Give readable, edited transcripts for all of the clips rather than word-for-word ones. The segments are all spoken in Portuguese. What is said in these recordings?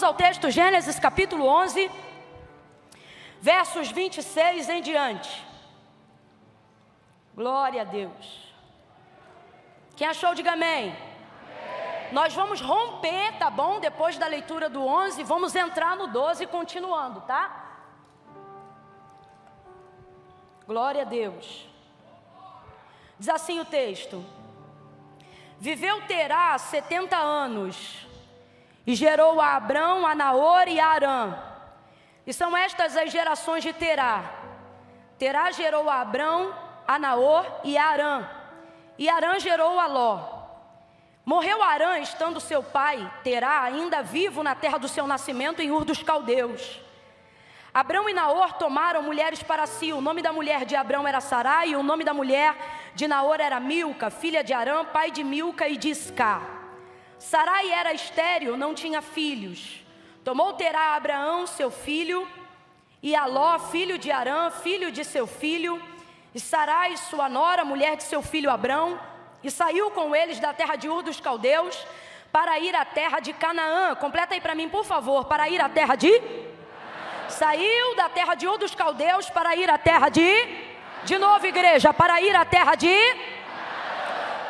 ao texto Gênesis capítulo 11, versos 26 em diante. Glória a Deus. Quem achou, diga amém. Nós vamos romper, tá bom? Depois da leitura do 11, vamos entrar no 12 continuando, tá? Glória a Deus. Diz assim o texto: viveu Terá 70 anos, e gerou a Abrão, a Naor e a Arã. E são estas as gerações de Terá. Terá gerou a Abrão, a Naor e a Arã. E Arã gerou a Ló. Morreu Arã, estando seu pai, Terá, ainda vivo na terra do seu nascimento, em Ur dos Caldeus. Abrão e Naor tomaram mulheres para si. O nome da mulher de Abrão era Sarai, e o nome da mulher de Naor era Milca, filha de Arã, pai de Milca e de Isca. Sarai era estéril, não tinha filhos. Tomou Terá Abraão, seu filho, e a Ló, filho de Arã, filho de seu filho, e Sarai, sua nora, mulher de seu filho Abrão, e saiu com eles da terra de Ur dos Caldeus para ir à terra de Canaã. Completa aí para mim, por favor. Para ir à terra de? Saiu da terra de Ur dos Caldeus para ir à terra de novo, igreja, para ir à terra de?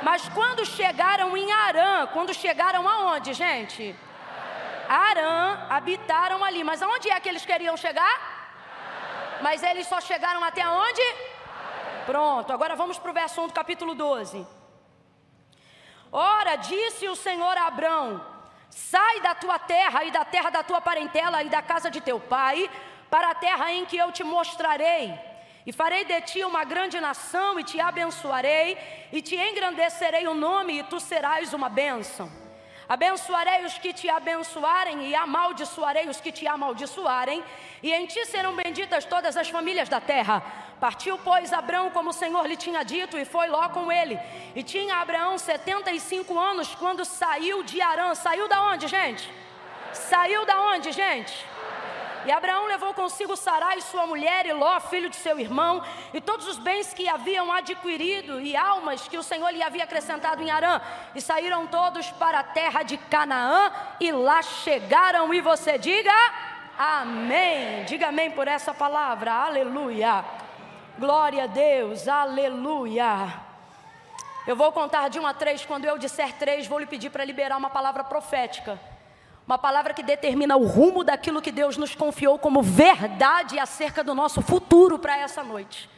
Mas quando chegaram em Arã, quando chegaram aonde, gente? Arã, habitaram ali. Mas aonde é que eles queriam chegar? Mas eles só chegaram até onde? Pronto, agora vamos para o verso 1 do capítulo 12. Ora, disse o Senhor a Abrão: sai da tua terra e da terra da tua parentela e da casa de teu pai, para a terra em que eu te mostrarei. E farei de ti uma grande nação, e te abençoarei, e te engrandecerei o nome, e tu serás uma bênção. Abençoarei os que te abençoarem, e amaldiçoarei os que te amaldiçoarem, e em ti serão benditas todas as famílias da terra. Partiu, pois, Abrão como o Senhor lhe tinha dito, e foi Ló com ele. E tinha Abraão 75 anos quando saiu de Arã. Saiu da onde, gente? Saiu da onde, gente? E Abraão levou consigo Sarai, sua mulher, e Ló, filho de seu irmão, e todos os bens que haviam adquirido, e almas que o Senhor lhe havia acrescentado em Arã. E saíram todos para a terra de Canaã, e lá chegaram. E você diga amém. Diga amém por essa palavra. Aleluia. Glória a Deus. Aleluia. Eu vou contar de 1 a 3. Quando eu disser 3, vou lhe pedir para liberar uma palavra profética. Uma palavra que determina o rumo daquilo que Deus nos confiou como verdade acerca do nosso futuro para essa noite.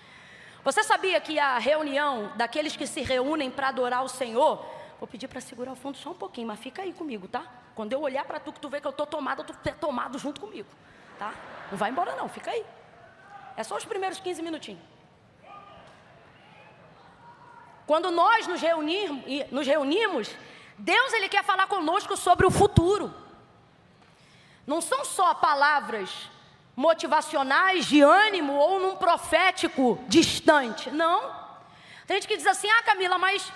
Você sabia que a reunião daqueles que se reúnem para adorar o Senhor... Vou pedir para segurar o fundo só um pouquinho, mas fica aí comigo, tá? Quando eu olhar para tu, que tu vê que eu estou tomado, tu é tomado junto comigo, tá? Não vai embora não, fica aí. É só os primeiros 15 minutinhos. Quando nós nos reunimos, Deus ele quer falar conosco sobre o futuro. Não são só palavras motivacionais, de ânimo ou num profético distante, não. Tem gente que diz assim: ah, Camila, mas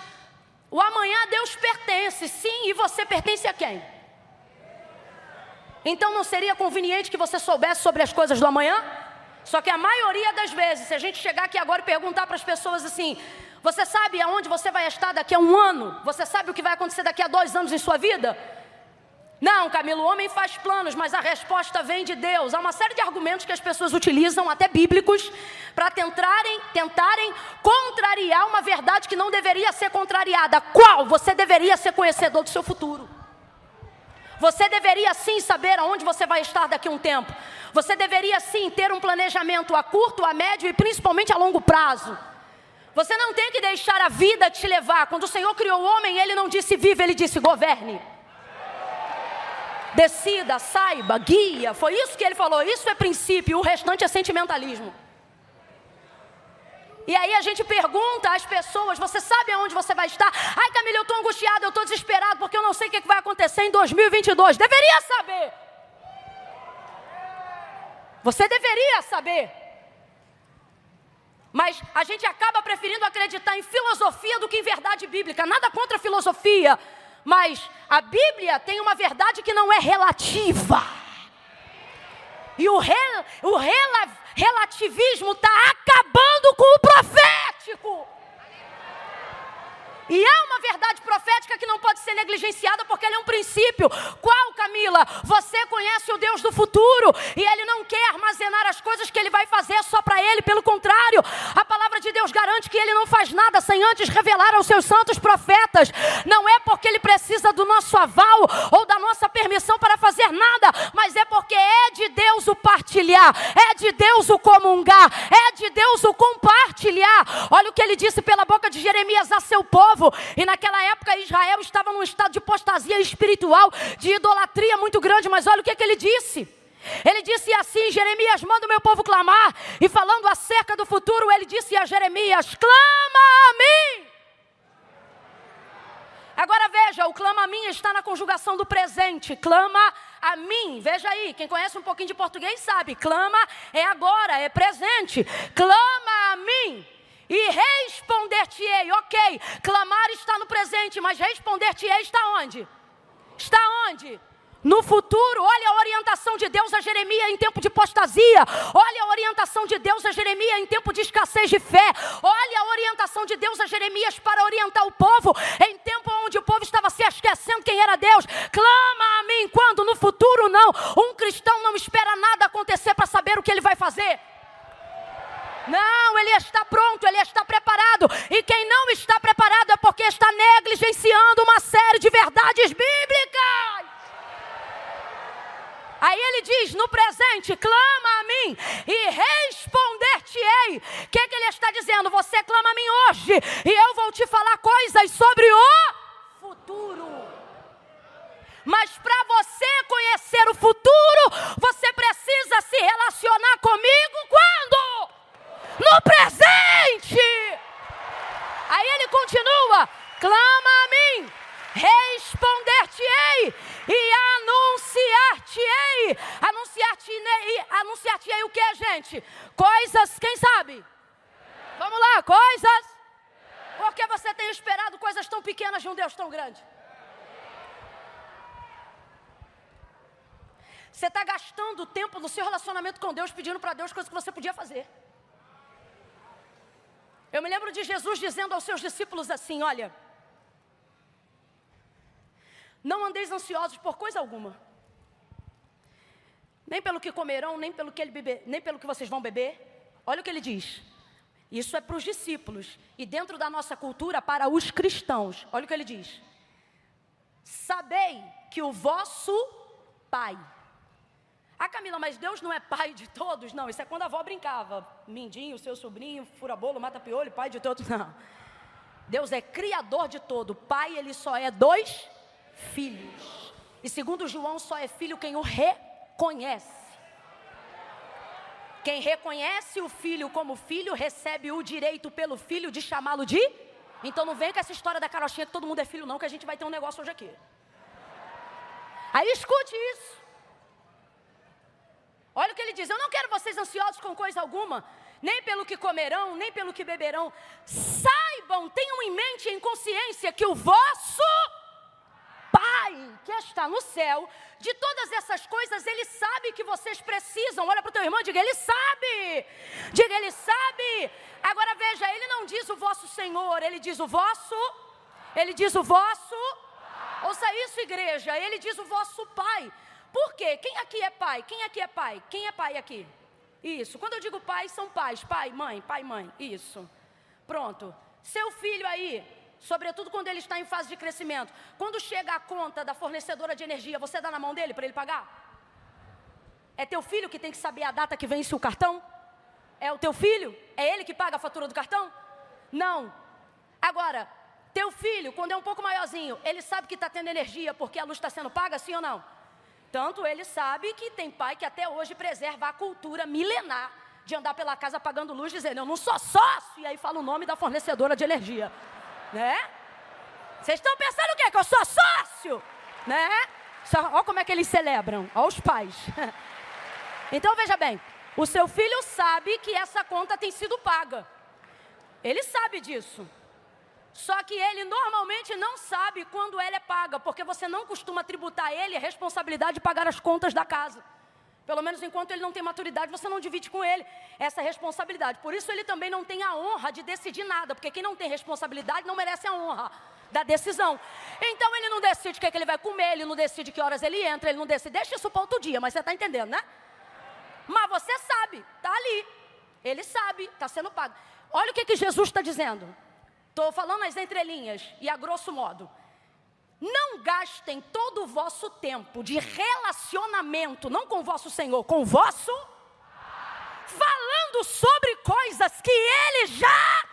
o amanhã a Deus pertence. Sim, e você pertence a quem? Então não seria conveniente que você soubesse sobre as coisas do amanhã? Só que a maioria das vezes, se a gente chegar aqui agora e perguntar para as pessoas assim: você sabe aonde você vai estar daqui a 1 ano? Você sabe o que vai acontecer daqui a 2 anos em sua vida? Não, Camilo, o homem faz planos, mas a resposta vem de Deus. Há uma série de argumentos que as pessoas utilizam, até bíblicos, para tentarem contrariar uma verdade que não deveria ser contrariada. Qual? Você deveria ser conhecedor do seu futuro. Você deveria sim saber aonde você vai estar daqui a um tempo. Você deveria sim ter um planejamento a curto, a médio e principalmente a longo prazo. Você não tem que deixar a vida te levar. Quando o Senhor criou o homem, Ele não disse vive, Ele disse governe. Decida, saiba, guia. Foi isso que Ele falou. Isso é princípio, o restante é sentimentalismo. E aí a gente pergunta às pessoas: você sabe aonde você vai estar? Ai, Camila, eu estou angustiado, eu estou desesperado, porque eu não sei o que vai acontecer em 2022. Deveria saber. Você deveria saber. Mas a gente acaba preferindo acreditar em filosofia do que em verdade bíblica. Nada contra a filosofia, mas a Bíblia tem uma verdade que não é relativa. E o relativismo está acabando com o profético. E há uma verdade profética que não pode ser negligenciada, porque ela é um princípio. Qual, Camila? Você conhece o Deus do futuro, e Ele não quer armazenar as coisas que Ele vai fazer só para Ele. Pelo contrário, a palavra de Deus garante que Ele não faz nada sem antes revelar aos seus santos profetas. Não é porque Ele precisa do nosso aval ou da nossa permissão para fazer nada, mas é porque é de Deus o partilhar, é de Deus o comungar, é de Deus o compartilhar. Olha o que Ele disse pela boca de Jeremias a seu povo. E naquela época Israel estava num estado de apostasia espiritual, de idolatria muito grande. Mas olha o que ele disse. Ele disse assim: Jeremias, manda o meu povo clamar. E falando acerca do futuro, ele disse a Jeremias: clama a mim. Agora veja, o clama a mim está na conjugação do presente. Clama a mim. Veja aí, quem conhece um pouquinho de português sabe. Clama é agora, é presente. Clama a mim e responder-te-ei. Ok, clamar está no presente, mas responder-te-ei está onde? Está onde? No futuro. Olha a orientação de Deus a Jeremias em tempo de apostasia. Olha a orientação de Deus a Jeremias em tempo de escassez de fé. Olha a orientação de Deus a Jeremias para orientar o povo em tempo onde o povo estava se esquecendo quem era Deus. Clama a mim, quando? No futuro não. Um cristão não espera nada acontecer para saber o que ele vai fazer. Não, ele está pronto, ele está preparado. E quem não está preparado é porque está negligenciando uma série de verdades bíblicas. Aí ele diz no presente: clama a mim e responder-te-ei. O que ele está dizendo? Você clama a mim hoje e eu vou te falar coisas sobre o futuro. Mas para você conhecer o futuro, você precisa se relacionar comigo quando? No presente. Aí ele continua: clama a mim, responder-te-ei e anunciar-te-ei. Anunciar-te-ei o que, gente? Coisas, quem sabe? Vamos lá, coisas. Por que você tem esperado coisas tão pequenas de um Deus tão grande? Você está gastando tempo no seu relacionamento com Deus, pedindo para Deus coisas que você podia fazer. Eu me lembro de Jesus dizendo aos seus discípulos assim: olha, não andeis ansiosos por coisa alguma, nem pelo que comerão, nem pelo que vocês vão beber. Olha o que ele diz. Isso é para os discípulos. E dentro da nossa cultura, para os cristãos. Olha o que ele diz: sabei que o vosso Pai... Ah, Camila, mas Deus não é pai de todos? Não, isso é quando a avó brincava. Mindinho, seu sobrinho, fura-bolo, mata-piolho, pai de todos. Não. Deus é criador de todo. Pai, ele só é dos filhos. E segundo João, só é filho quem o reconhece. Quem reconhece o filho como filho, recebe o direito pelo filho de chamá-lo de... Então não vem com essa história da carochinha que todo mundo é filho não, que a gente vai ter um negócio hoje aqui. Aí escute isso. Olha o que ele diz: eu não quero vocês ansiosos com coisa alguma, nem pelo que comerão, nem pelo que beberão. Saibam, tenham em mente e em consciência que o vosso Pai, que está no céu, de todas essas coisas, Ele sabe que vocês precisam. Olha para o teu irmão e diga: Ele sabe. Diga: Ele sabe. Agora veja, Ele não diz o vosso Senhor, Ele diz o vosso. Ele diz o vosso. Ouça isso, igreja, Ele diz o vosso Pai. Por quê? Quem aqui é pai? Quem aqui é pai? Quem é pai aqui? Isso. Quando eu digo pai, são pais. Pai, mãe. Isso. Pronto. Seu filho aí, sobretudo quando ele está em fase de crescimento, quando chega a conta da fornecedora de energia, você dá na mão dele para ele pagar? É teu filho que tem que saber a data que vence o cartão? É o teu filho? É ele que paga a fatura do cartão? Não. Agora, teu filho, quando é um pouco maiorzinho, ele sabe que está tendo energia porque a luz está sendo paga, sim ou não? Tanto ele sabe que tem pai que até hoje preserva a cultura milenar de andar pela casa pagando luz, dizendo: eu não sou sócio, e aí fala o nome da fornecedora de energia, né? Vocês estão pensando o quê? Que eu sou sócio, né? Olha como é que eles celebram, olha os pais. Então veja bem, o seu filho sabe que essa conta tem sido paga, ele sabe disso. Só que ele normalmente não sabe quando ela é paga, porque você não costuma tributar a ele a responsabilidade de pagar as contas da casa. Pelo menos enquanto ele não tem maturidade, você não divide com ele essa responsabilidade. Por isso ele também não tem a honra de decidir nada, porque quem não tem responsabilidade não merece a honra da decisão. Então ele não decide o que é que ele vai comer, ele não decide que horas ele entra, ele não decide. Deixa isso para outro dia, mas você está entendendo, né? Mas você sabe, está ali. Ele sabe, está sendo pago. Olha o que Jesus está dizendo. Estou falando as entrelinhas e a grosso modo. Não gastem todo o vosso tempo de relacionamento, não com o vosso Senhor, com o vosso, falando sobre coisas que Ele já...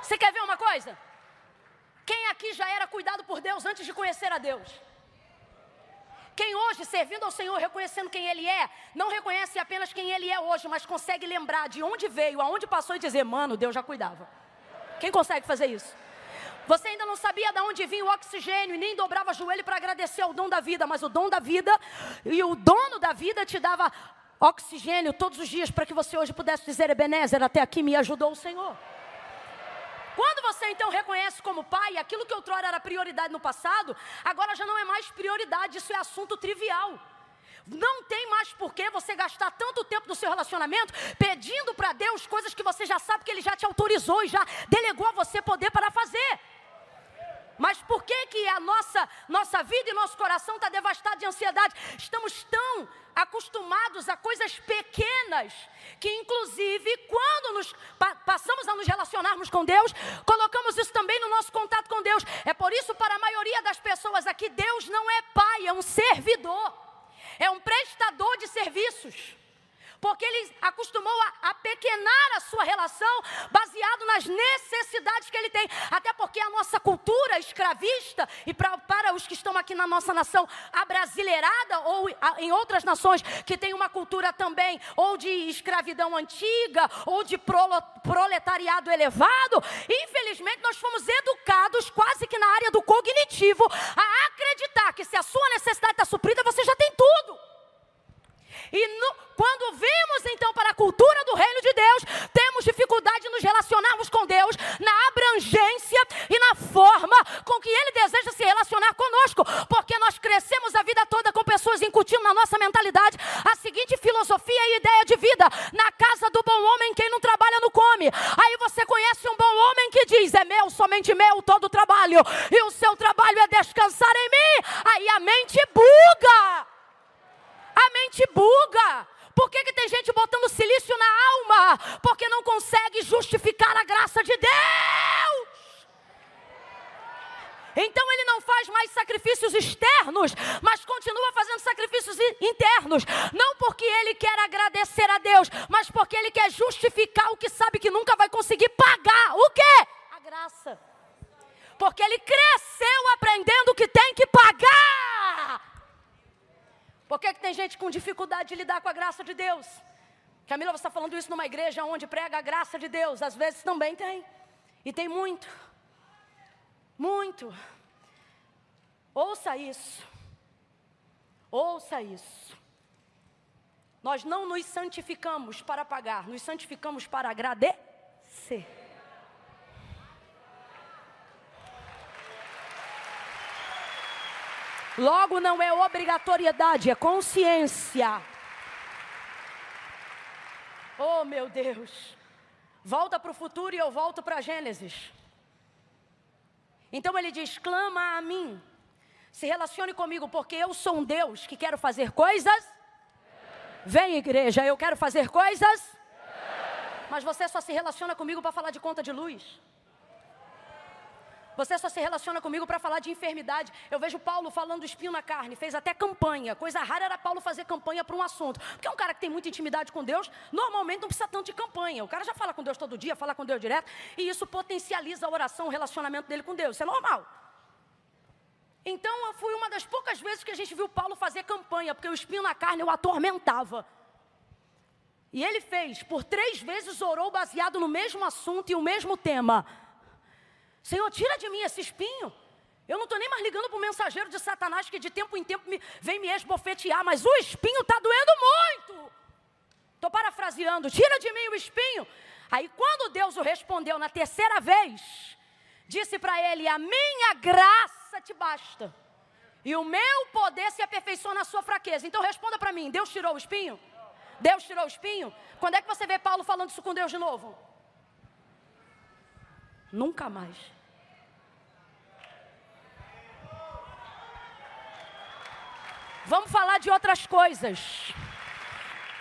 Você quer ver uma coisa? Quem aqui já era cuidado por Deus antes de conhecer a Deus? Quem hoje, servindo ao Senhor, reconhecendo quem Ele é, não reconhece apenas quem Ele é hoje, mas consegue lembrar de onde veio, aonde passou e dizer, mano, Deus já cuidava. Quem consegue fazer isso? Você ainda não sabia de onde vinha o oxigênio e nem dobrava o joelho para agradecer ao dom da vida, mas o dom da vida e o dono da vida te dava oxigênio todos os dias para que você hoje pudesse dizer, Ebenezer, até aqui me ajudou o Senhor. Quando você então reconhece como pai, aquilo que outrora era prioridade no passado, agora já não é mais prioridade, isso é assunto trivial. Não tem mais por que você gastar tanto tempo do seu relacionamento pedindo para Deus coisas que você já sabe que Ele já te autorizou e já delegou a você poder para fazer. Mas por que a nossa vida e nosso coração está devastado de ansiedade? Estamos tão acostumados a coisas pequenas que inclusive quando passamos a nos relacionarmos com Deus, colocamos isso também no nosso contato com Deus. É por isso, para a maioria das pessoas aqui, Deus não é pai, é um servidor. É um prestador de serviços. Porque Ele acostumou a apequenar a sua relação baseado nas necessidades que Ele tem. Até porque a nossa cultura escravista, e para os que estão aqui na nossa nação abrasileirada, ou em outras nações que tem uma cultura também, ou de escravidão antiga, ou de proletariado elevado, infelizmente nós fomos educados quase que na área do cognitivo a acreditar que se a sua necessidade está suprida, você já tem tudo. Quando vemos então para a cultura do reino de Deus, temos dificuldade de nos relacionarmos com Deus na abrangência e na forma com que Ele deseja se relacionar conosco, porque nós crescemos a vida toda com pessoas incutindo na nossa mentalidade a seguinte filosofia e ideia de vida: na casa do bom homem quem não trabalha não come. Aí você conhece um bom homem que diz, é meu, somente meu, todo o trabalho, e o seu trabalho é descansar em mim. Aí a mente buga. A mente buga. Por que tem gente botando silício na alma? Porque não consegue justificar a graça de Deus. Então Ele não faz mais sacrifícios externos, mas continua fazendo sacrifícios internos. Não porque Ele quer agradecer a Deus, mas porque Ele quer justificar o que sabe que nunca vai conseguir pagar. O quê? A graça. Porque Ele cresceu aprendendo que tem que pagar. Por que tem gente com dificuldade de lidar com a graça de Deus? Camila, você está falando isso numa igreja onde prega a graça de Deus. Às vezes também tem. E tem muito. Muito. Ouça isso. Ouça isso. Nós não nos santificamos para pagar. Nos santificamos para agradecer. Logo, não é obrigatoriedade, é consciência. Oh, meu Deus. Volta para o futuro e eu volto para Gênesis. Então ele diz, clama a mim. Se relacione comigo, porque eu sou um Deus que quero fazer coisas. Vem, igreja, eu quero fazer coisas. Mas você só se relaciona comigo para falar de conta de luz. Você só se relaciona comigo para falar de enfermidade. Eu vejo Paulo falando do espinho na carne, fez até campanha. Coisa rara era Paulo fazer campanha para um assunto. Porque um cara que tem muita intimidade com Deus, normalmente não precisa tanto de campanha. O cara já fala com Deus todo dia, fala com Deus direto, e isso potencializa a oração, o relacionamento dele com Deus. Isso é normal. Então, eu fui uma das poucas vezes que a gente viu Paulo fazer campanha, porque o espinho na carne o atormentava. E ele fez, por 3 vezes orou baseado no mesmo assunto e o mesmo tema. Senhor, tira de mim esse espinho. Eu não estou nem mais ligando para o mensageiro de Satanás que de tempo em tempo vem me esbofetear, mas o espinho está doendo muito. Estou parafraseando, tira de mim o espinho. Aí quando Deus o respondeu na 3ª vez, disse para ele, a minha graça te basta. E o meu poder se aperfeiçoa na sua fraqueza. Então responda para mim, Deus tirou o espinho? Deus tirou o espinho? Quando é que você vê Paulo falando isso com Deus de novo? Nunca mais. Vamos falar de outras coisas.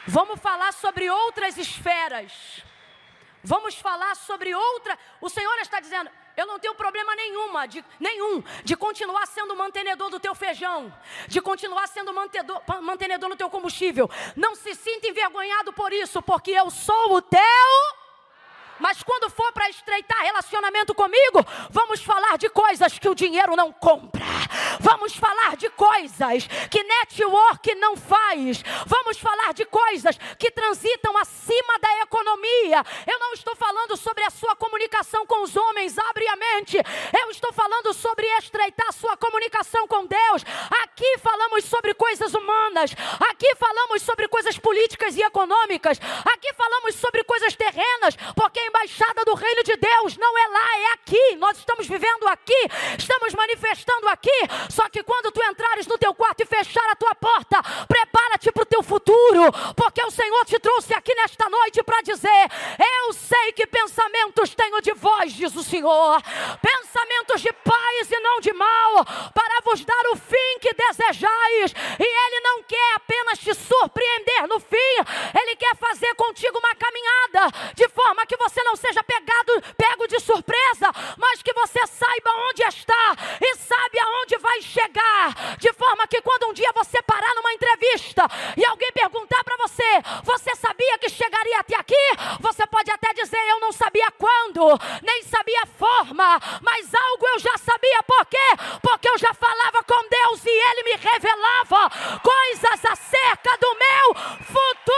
Vamos falar sobre outras esferas. Vamos falar sobre outra. O Senhor está dizendo, eu não tenho problema nenhum de continuar sendo mantenedor do teu feijão, de continuar sendo mantenedor no teu combustível. Não se sinta envergonhado por isso, porque eu sou o teu. Mas quando for para estreitar relacionamento comigo, vamos falar de coisas que o dinheiro não compra. Vamos falar de coisas que network não faz. Vamos falar de coisas que transitam acima da economia. Eu não estou falando sobre a sua comunicação com os homens, abre a mente. Eu estou falando sobre estreitar a sua comunicação com Deus. Aqui falamos sobre coisas humanas. Aqui falamos sobre coisas políticas e econômicas. Aqui falamos sobre coisas terrenas, porque a embaixada do reino de Deus não é lá, é aqui. Nós estamos vivendo aqui, estamos manifestando aqui. Só que quando tu entrares no teu quarto e fechar a tua porta, prepara-te para o teu futuro, porque o Senhor te trouxe aqui nesta noite para dizer, eu sei que pensamentos tenho de vós, diz o Senhor, pensamentos de paz e não de mal, para vos dar o fim que desejais. E Ele não quer apenas te surpreender no fim, Ele quer fazer contigo uma caminhada, de forma que você não seja pego de surpresa, mas que você saiba onde está e sabe aonde vai chegar, de forma que quando um dia você parar numa entrevista e alguém perguntar para você, você sabia que chegaria até aqui? Você pode até dizer, eu não sabia quando, nem sabia a forma, mas algo eu já sabia. Por quê? Porque eu já falava com Deus e Ele me revelava coisas acerca do meu futuro.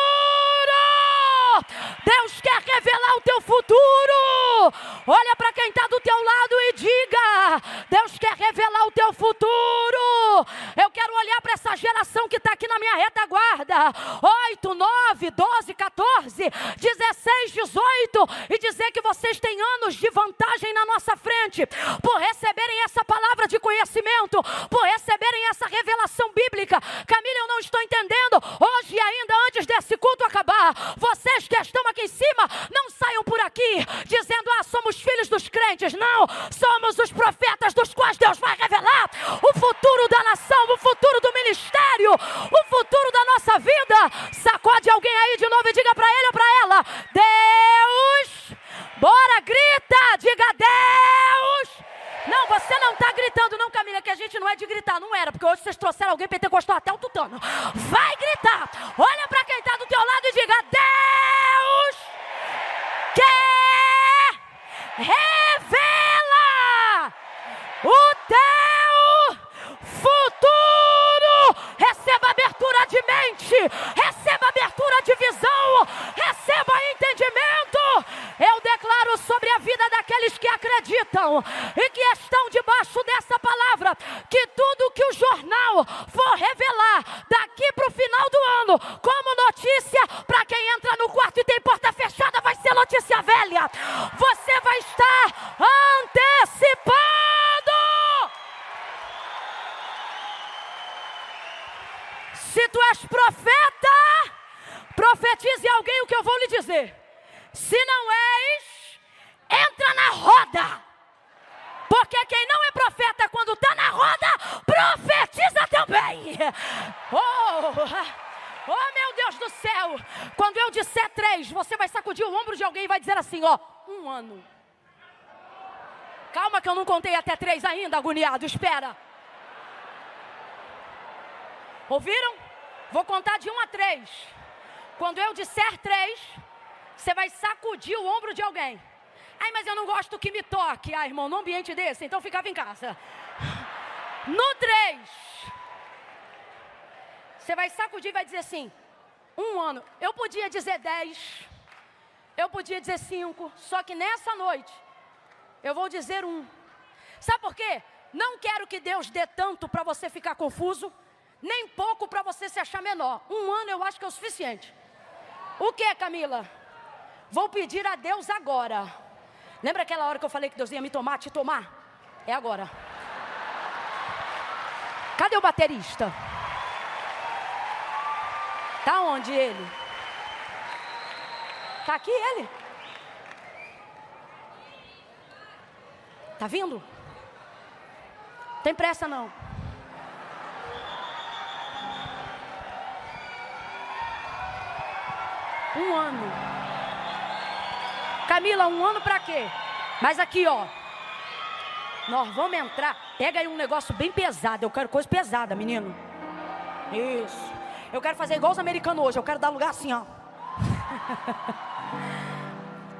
Deus quer revelar o teu futuro. Olha para quem está do teu lado e diga, Deus quer revelar o teu futuro. Eu quero olhar para essa geração que está aqui na minha retaguarda, 8, 9, 12, 14, 16, 18, e dizer que vocês têm anos de vantagem na nossa frente, por receberem essa palavra de conhecimento, por receberem essa revelação bíblica. Camila, eu não estou entendendo. Hoje ainda, antes desse culto acabar, vocês que estão aqui em cima, não saiam por aqui dizendo, somos filhos dos crentes. Não, somos os profetas dos quais Deus vai revelar o futuro da nação, o futuro do ministério, o futuro da nossa vida. Sacode alguém aí de novo e diga para ele ou para ela, Deus, bora, grita, diga Deus. Não, você não está gritando não, Camila, que a gente não é de gritar, não era, porque hoje vocês trouxeram alguém pentecostal até o tutano. Vai gritar, olha para quem está do teu lado e diga, Deus quer revela o teu futuro. Receba abertura de mente, receba abertura de visão, receba entendimento. Eu declaro sobre a vida daqueles que acreditam e que estão debaixo dessa palavra, que tudo que o jornal for revelar daqui para o final do ano, como notícia para quem entra no quarto e tem porta fechada, vai ser notícia velha. Você vai estar antecipado. Se tu és profeta, profetize alguém o que eu vou lhe dizer. Se não és, entra na roda. Porque quem não é profeta, quando está na roda, profetiza também. Oh meu Deus do céu. Quando eu disser 3, você vai sacudir o ombro de alguém e vai dizer assim, 1 ano. Calma que eu não contei até 3 ainda, agoniado, espera. Ouviram? Vou contar de 1 a 3. Quando eu disser 3, você vai sacudir o ombro de alguém. Ai, mas eu não gosto que me toque. Ah, irmão, num ambiente desse, então ficava em casa. No 3, você vai sacudir e vai dizer assim, 1 ano. Eu podia dizer 10, eu podia dizer 5, só que nessa noite, eu vou dizer 1. Sabe por quê? Não quero que Deus dê tanto para você ficar confuso, nem pouco para você se achar menor. 1 ano eu acho que é o suficiente. O que, Camila? Vou pedir a Deus agora. Lembra aquela hora que eu falei que Deus ia me tomar, te tomar? É agora. Cadê o baterista? Tá onde ele? Tá aqui ele. Tá vindo? Tem pressa não. Um ano. Camila, um ano pra quê? Mas aqui, ó. Nós vamos entrar. Pega aí um negócio bem pesado. Eu quero coisa pesada, menino. Isso. Eu quero fazer igual os americanos hoje. Eu quero dar lugar assim, ó.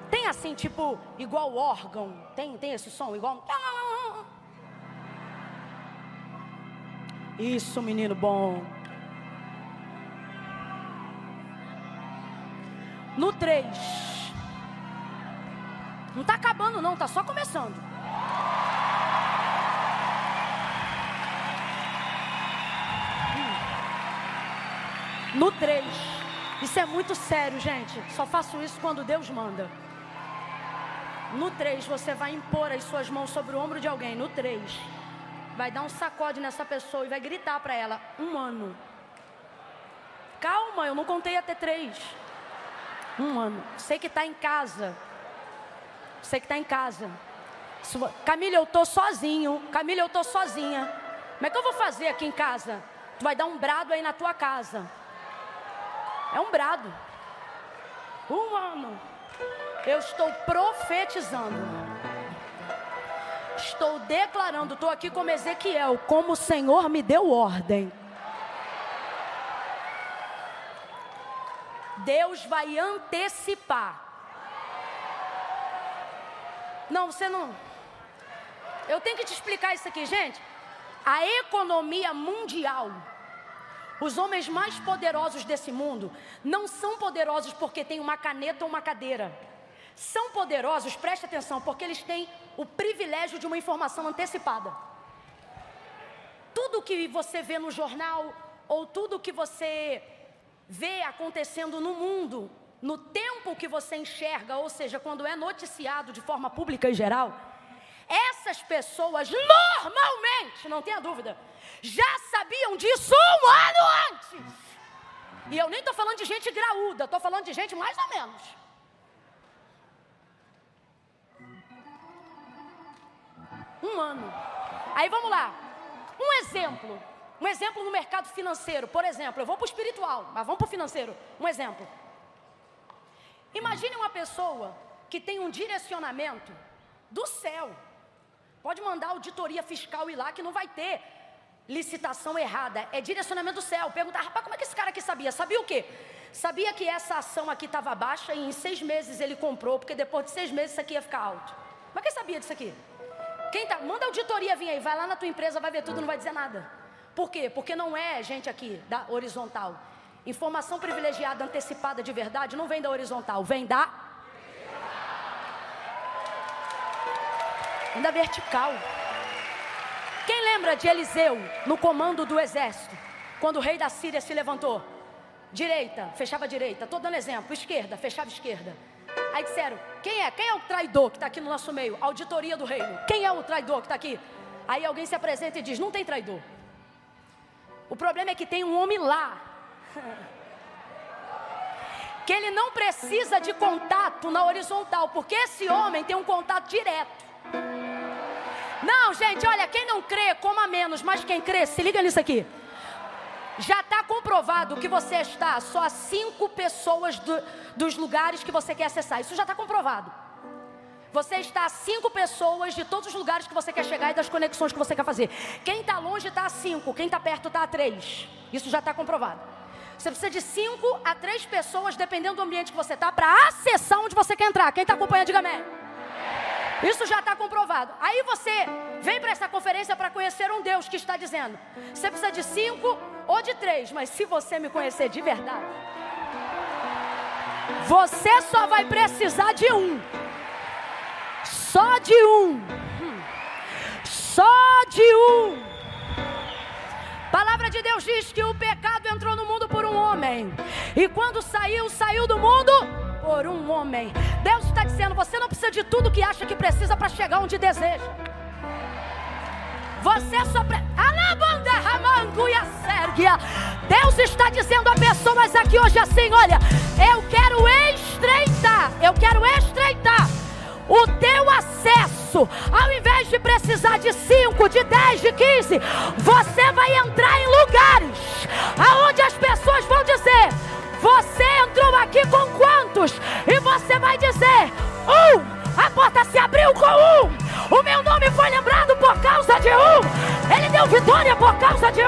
Tem assim, tipo, igual órgão. Tem esse som igual. Isso, menino bom. No 3. Não tá acabando não, tá só começando. No 3. Isso é muito sério, gente. Só faço isso quando Deus manda. No 3, você vai impor as suas mãos sobre o ombro de alguém. No 3. Vai dar um sacode nessa pessoa e vai gritar para ela: 1 ano. Calma, eu não contei até 3. 1 ano. Você que está em casa. Você que está em casa. Camila, eu estou sozinho. Camila, eu estou sozinha. Como é que eu vou fazer aqui em casa? Tu vai dar um brado aí na tua casa. É um brado. 1 ano. Eu estou profetizando. Estou declarando. Estou aqui como Ezequiel. Como o Senhor me deu ordem. Deus vai antecipar. Não, você não. Eu tenho que te explicar isso aqui, gente. A economia mundial. Os homens mais poderosos desse mundo não são poderosos porque tem uma caneta ou uma cadeira. São poderosos, preste atenção, porque eles têm o privilégio de uma informação antecipada. Tudo que você vê no jornal, ou tudo que você vê acontecendo no mundo, no tempo que você enxerga, ou seja, quando é noticiado de forma pública e geral, essas pessoas normalmente, não tenha dúvida, já sabiam disso 1 ano antes. E eu nem estou falando de gente graúda, estou falando de gente mais ou menos. Um ano. Aí vamos lá. Um exemplo no mercado financeiro. Por exemplo, eu vou para o espiritual, mas vamos para o financeiro. Um exemplo. Imagine uma pessoa que tem um direcionamento do céu. Pode mandar auditoria fiscal ir lá que não vai ter licitação errada. É direcionamento do céu. Perguntar, rapaz, como é que esse cara aqui sabia? Sabia o quê? Sabia que essa ação aqui estava baixa e em 6 meses ele comprou, porque depois de 6 meses isso aqui ia ficar alto. Mas quem sabia disso aqui? Manda a auditoria vir aí, vai lá na tua empresa, vai ver tudo, não vai dizer nada. Por quê? Porque não é gente aqui da horizontal. Informação privilegiada, antecipada de verdade, não vem da horizontal, vem da vertical. Quem lembra de Eliseu no comando do exército? Quando o rei da Síria se levantou? Direita, fechava a direita. Estou dando exemplo. Esquerda, fechava a esquerda. Aí disseram, quem é o traidor que está aqui no nosso meio? Auditoria do reino. Quem é o traidor que está aqui? Aí alguém se apresenta e diz, não tem traidor. O problema é que tem um homem lá. Que ele não precisa de contato na horizontal. Porque esse homem tem um contato direto. Não, gente, olha, quem não crê, coma menos. Mas quem crê, se liga nisso aqui. Já está comprovado que você está só a 5 pessoas dos lugares que você quer acessar. Isso já está comprovado. Você está a 5 pessoas de todos os lugares que você quer chegar e das conexões que você quer fazer. Quem está longe está a 5, quem está perto está a 3. Isso já está comprovado. Você precisa de 5 a 3 pessoas, dependendo do ambiente que você está, para acessar onde você quer entrar. Quem está acompanhando, diga amém. Isso já está comprovado. Aí você vem para essa conferência para conhecer um Deus que está dizendo, você precisa de 5 ou de 3, mas se você me conhecer de verdade, você só vai precisar de 1. Só de 1. Só de 1. Palavra de Deus diz que o pecado entrou no mundo por um homem. E quando saiu do mundo por um homem. Deus está dizendo, você não precisa de tudo que acha que precisa para chegar onde deseja. Você só Deus está dizendo a pessoas aqui hoje assim: olha, eu quero estreitar o teu acesso. Ao invés de precisar de 5, de 10, de 15, você vai entrar em lugares aonde as pessoas vão dizer: você entrou aqui com quantos? E você vai dizer: 1. A porta se abriu com 1. O meu nome foi lembrado por causa de 1. Ele deu vitória por causa de 1.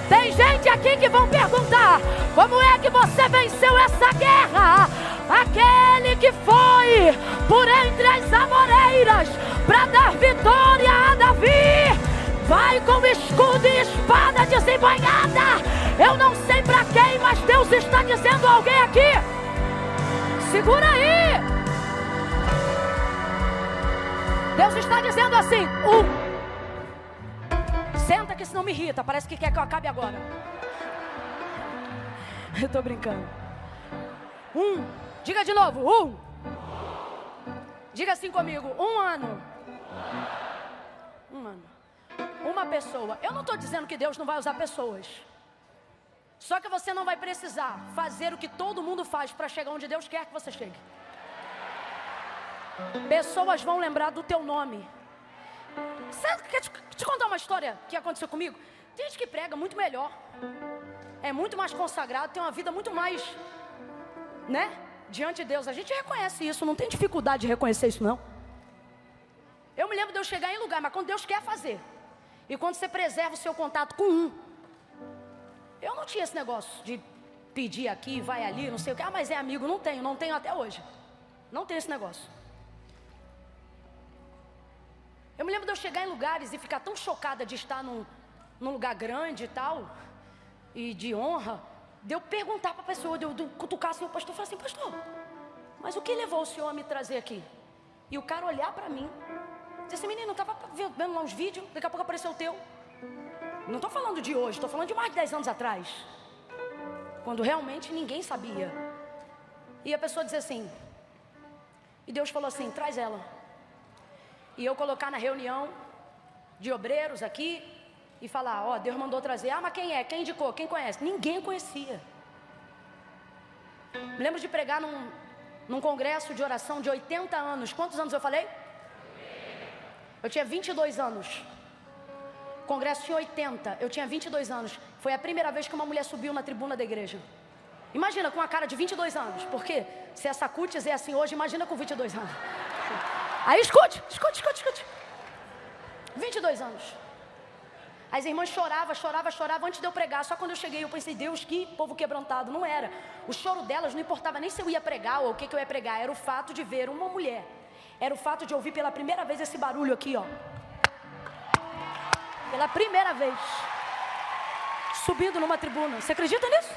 Tem gente aqui que vão perguntar: como é que você venceu essa guerra? Aquele que foi por entre as amoreiras para dar vitória a Davi vai com escudo e espada desembainhada. Eu não sei para quem, mas Deus está dizendo a alguém aqui: segura aí. Deus está dizendo assim: 1. Senta que senão me irrita, parece que quer que eu acabe agora. Eu estou brincando. 1. Diga de novo: 1. Diga assim comigo: 1 ano. 1 ano. Uma pessoa. Eu não estou dizendo que Deus não vai usar pessoas. Só que você não vai precisar fazer o que todo mundo faz para chegar onde Deus quer que você chegue. Pessoas vão lembrar do teu nome. Quer te contar uma história que aconteceu comigo? Tem gente que prega muito melhor, é muito mais consagrado, tem uma vida muito mais, né, diante de Deus. A gente reconhece isso, não tem dificuldade de reconhecer isso não. Eu me lembro de eu chegar em lugar, mas quando Deus quer fazer, e quando você preserva o seu contato com 1, eu não tinha esse negócio de pedir aqui, vai ali, não sei o que. Mas é amigo, não tenho até hoje. Não tenho esse negócio. Eu me lembro de eu chegar em lugares e ficar tão chocada de estar num lugar grande e tal, e de honra, de eu perguntar para a pessoa, de eu cutucar assim o pastor, falar assim: pastor, mas o que levou o senhor a me trazer aqui? E o cara olhar para mim, dizer assim: menino, eu estava vendo lá uns vídeos, daqui a pouco apareceu o teu. Não estou falando de hoje, estou falando de mais de 10 anos atrás, quando realmente ninguém sabia. E a pessoa dizer assim, e Deus falou assim: traz ela. E eu colocar na reunião de obreiros aqui e falar: ó, Deus mandou trazer. Mas quem é? Quem indicou? Quem conhece? Ninguém conhecia. Me lembro de pregar num congresso de oração de 80 anos. Quantos anos eu falei? Eu tinha 22 anos. O congresso tinha 80, eu tinha 22 anos. Foi a primeira vez que uma mulher subiu na tribuna da igreja. Imagina, com a cara de 22 anos. Porque se essa cutis é assim hoje, imagina com 22 anos. Aí escute. 22 anos. As irmãs choravam antes de eu pregar. Só quando eu cheguei eu pensei: Deus, que povo quebrantado. Não era. O choro delas não importava nem se eu ia pregar ou o que eu ia pregar. Era o fato de ver uma mulher. Era o fato de ouvir pela primeira vez esse barulho aqui, ó. Pela primeira vez. Subindo numa tribuna. Você acredita nisso?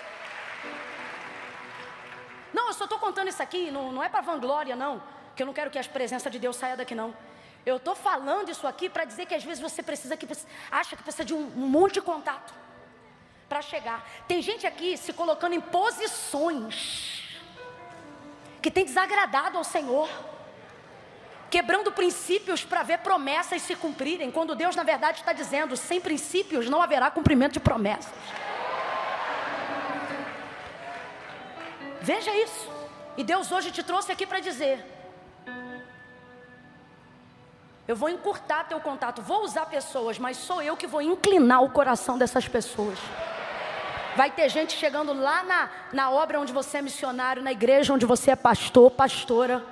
Não, eu só estou contando isso aqui. Não é para vanglória, não. Que eu não quero que a presença de Deus saia daqui, não. Eu estou falando isso aqui para dizer que às vezes você acha que precisa de um monte de contato para chegar. Tem gente aqui se colocando em posições que tem desagradado ao Senhor, quebrando princípios para ver promessas se cumprirem, quando Deus na verdade está dizendo: sem princípios não haverá cumprimento de promessas. Veja isso. E Deus hoje te trouxe aqui para dizer: eu vou encurtar teu contato, vou usar pessoas, mas sou eu que vou inclinar o coração dessas pessoas. Vai ter gente chegando lá na obra onde você é missionário, na igreja onde você é pastor, pastora.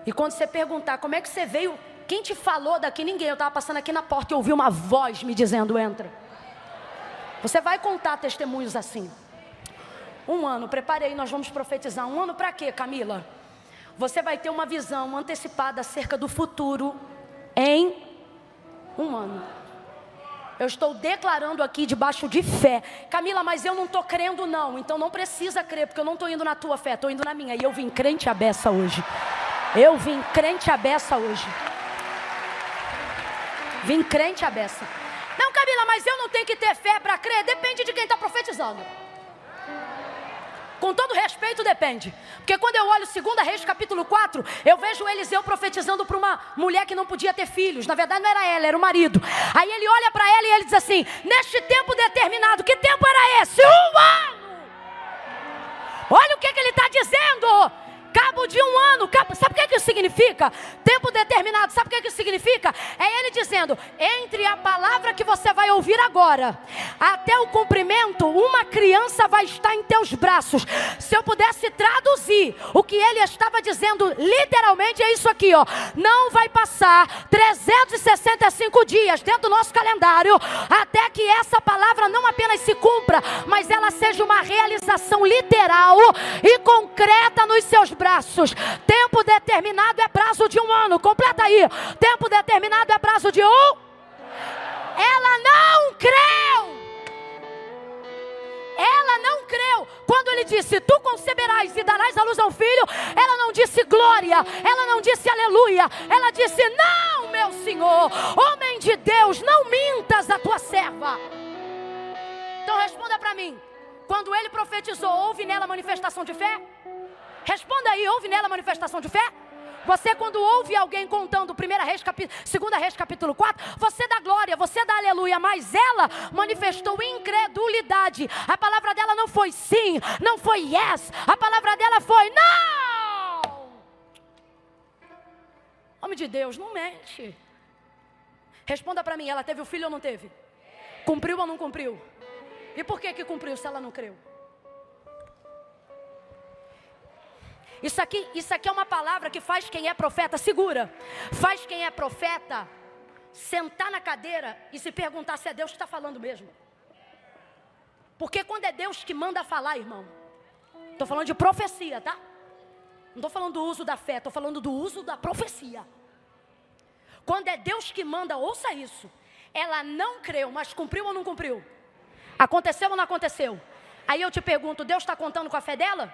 E quando você perguntar: como é que você veio? Quem te falou daqui? Ninguém. Eu estava passando aqui na porta e ouvi uma voz me dizendo: entra. Você vai contar testemunhos assim. 1 ano, preparei, nós vamos profetizar. 1 ano para quê, Camila? Você vai ter uma visão antecipada acerca do futuro em 1 ano. Eu estou declarando aqui debaixo de fé. Camila, mas eu não estou crendo não. Então não precisa crer, porque eu não estou indo na tua fé, estou indo na minha. E eu vim crente à beça hoje. Vim crente à beça. Não, Camila, mas eu não tenho que ter fé para crer. Depende de quem está profetizando. Com todo respeito, depende. Porque quando eu olho 2 Reis capítulo 4, eu vejo Eliseu profetizando para uma mulher que não podia ter filhos. Na verdade não era ela, era o marido. Aí ele olha para ela e ele diz assim: neste tempo determinado, que tempo era esse? 1 ano! Olha o que ele está dizendo. Cabo de 1 ano, sabe o que isso significa? Tempo determinado, sabe o que isso significa? É ele dizendo, entre a palavra que você vai ouvir agora, até o cumprimento, uma criança vai estar em teus braços. Se eu pudesse traduzir, o que ele estava dizendo, literalmente é isso aqui, ó. Não vai passar 365 dias dentro do nosso calendário, até que essa palavra não apenas se cumpra, mas ela seja uma realização literal e concreta nos seus braços. Tempo determinado é prazo de 1 ano. Completa aí. Tempo determinado é prazo de 1. Ela não creu. Ela não creu. Quando ele disse, tu conceberás e darás à luz a um filho, ela não disse glória, ela não disse aleluia, ela disse, não, meu Senhor, homem de Deus, não mintas a tua serva. Então responda para mim, quando ele profetizou, houve nela manifestação de fé? Responda aí, houve nela manifestação de fé? Você quando ouve alguém contando 2 Reis capítulo 4, você dá glória, você dá aleluia, mas ela manifestou incredulidade. A palavra dela não foi sim, não foi yes, a palavra dela foi não. Homem de Deus, não mente. Responda para mim, ela teve o filho ou não teve? Cumpriu ou não cumpriu? E por que cumpriu se ela não creu? Isso aqui é uma palavra que faz quem é profeta, segura, faz quem é profeta sentar na cadeira e se perguntar se é Deus que está falando mesmo. Porque quando é Deus que manda falar, irmão, estou falando de profecia, tá? Não estou falando do uso da fé, estou falando do uso da profecia. Quando é Deus que manda, ouça isso, ela não creu, mas cumpriu ou não cumpriu? Aconteceu ou não aconteceu? Aí eu te pergunto, Deus está contando com a fé dela?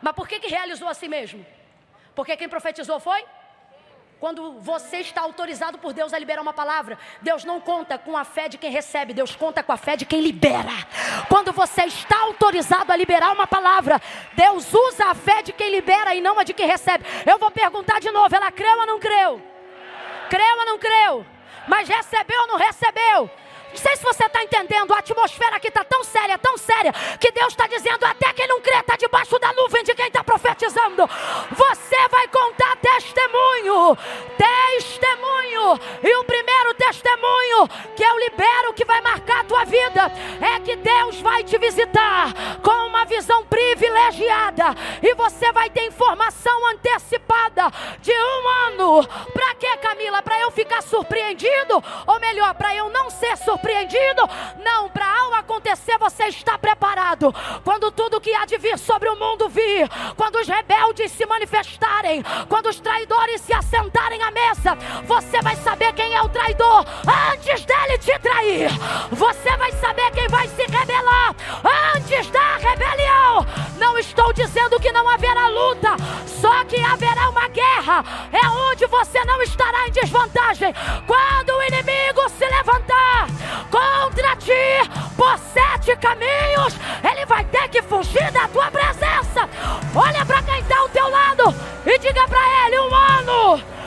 Mas por que realizou assim mesmo? Porque quem profetizou foi? Quando você está autorizado por Deus a liberar uma palavra, Deus não conta com a fé de quem recebe, Deus conta com a fé de quem libera. Quando você está autorizado a liberar uma palavra, Deus usa a fé de quem libera e não a de quem recebe. Eu vou perguntar de novo, ela creu ou não creu? Creu ou não creu? Mas recebeu ou não recebeu? Não sei se você está entendendo, a atmosfera aqui está tão séria, que Deus está dizendo, até quem não crê está debaixo da nuvem de quem está profetizando. Você vai contar testemunho. E o primeiro testemunho que eu libero, que vai marcar a tua vida, é que Deus vai te visitar com uma visão privilegiada. E você vai ter informação antecipada de 1 ano. Para quê, Camila? Para eu ficar surpreendido? Ou melhor, para eu não ser surpreendido? Não, para ao acontecer você está preparado. Quando tudo que há de vir sobre o mundo vir, quando os rebeldes se manifestarem, quando os traidores se assentarem à mesa, você vai saber quem é o traidor antes dele te trair. Você vai saber quem vai se rebelar antes da rebelião. Não estou dizendo que não haverá luta, só que haverá uma guerra. É onde você não estará em desvantagem. Quando o inimigo se levantar contra ti por 7 caminhos, ele vai ter que fugir da tua presença. Olha para quem está ao teu lado e diga para ele, 1 ano.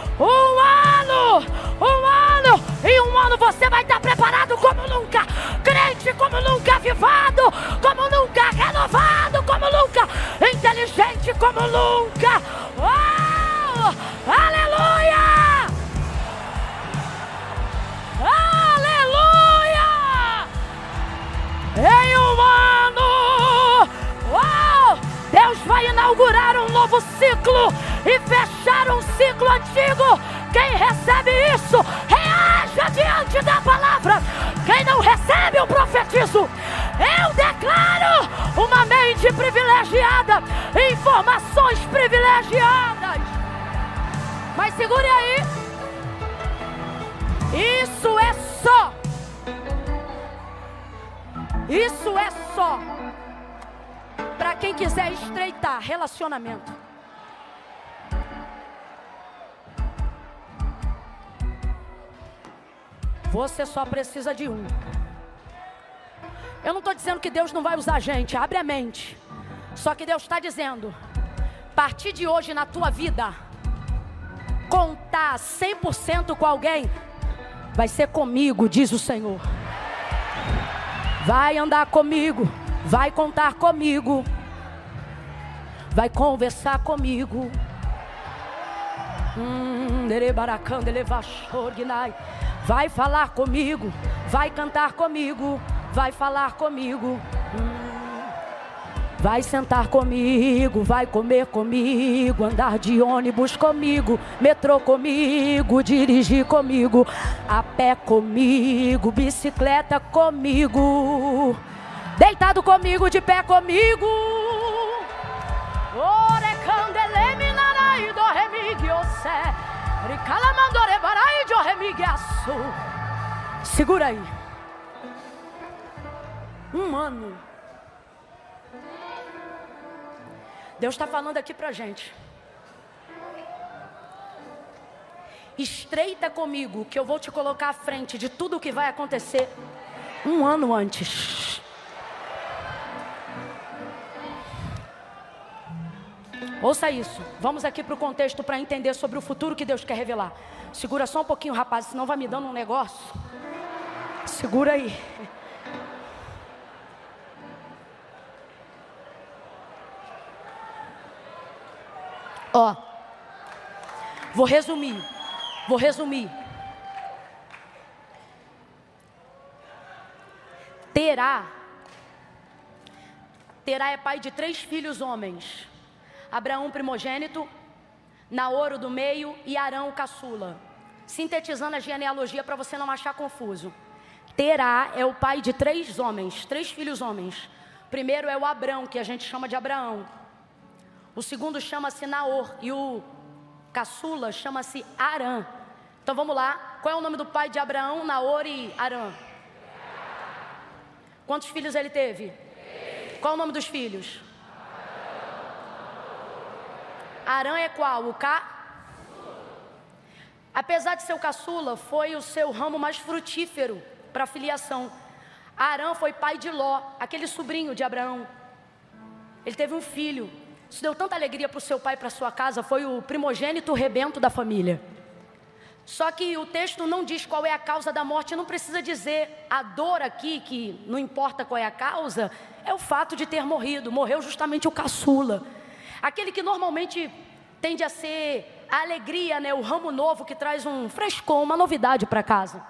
Em 1 ano você vai estar preparado como nunca, crente como nunca, avivado como nunca, renovado como nunca, inteligente como nunca. Oh, aleluia! Em 1 ano, Deus vai inaugurar um novo ciclo e fechar um ciclo antigo. Quem recebe isso, reaja diante da palavra. Quem não recebe, eu profetizo. Eu declaro uma mente privilegiada, informações privilegiadas. Mas segure aí. Isso é só para quem quiser estreitar relacionamento. Você só precisa de um. Eu não estou dizendo que Deus não vai usar a gente, abre a mente. Só que Deus está dizendo, a partir de hoje na tua vida, contar 100% com alguém, vai ser comigo, diz o Senhor. Vai andar comigo, vai contar comigo, vai conversar comigo. Vai falar comigo, vai cantar comigo, vai falar comigo. Vai sentar comigo, vai comer comigo, andar de ônibus comigo, metrô comigo, dirigir comigo, a pé comigo, bicicleta comigo, deitado comigo, de pé comigo. Segura aí. Um ano. Deus está falando aqui pra gente. Estreita comigo, que eu vou te colocar à frente de tudo o que vai acontecer um ano antes. Ouça isso. Vamos aqui para o contexto para entender sobre o futuro que Deus quer revelar. Segura só um pouquinho, rapaz, senão vai me dando um negócio. Segura aí. Ó, vou resumir. Terá é pai de 3 filhos homens. Abraão primogênito, Naor o do meio e Arão o caçula. Sintetizando a genealogia para você não achar confuso. Terá é o pai de 3 homens, 3 filhos homens. O primeiro é o Abrão, que a gente chama de Abraão. O segundo chama-se Naor e o caçula chama-se Arã. Então vamos lá. Qual é o nome do pai de Abraão, Naor e Arã? Quantos filhos ele teve? Qual é o nome dos filhos? Arã é qual? O Apesar de ser o caçula, foi o seu ramo mais frutífero para a filiação. Arã foi pai de Ló, aquele sobrinho de Abraão. Ele teve um filho. Isso deu tanta alegria para o seu pai e para a sua casa. Foi o primogênito rebento da família. Só que o texto não diz qual é a causa da morte. Não precisa dizer. A dor aqui, que não importa qual é a causa, é o fato de ter morrido. Morreu justamente o caçula. Aquele que normalmente tende a ser a alegria, né? O ramo novo que traz um frescor, uma novidade para casa.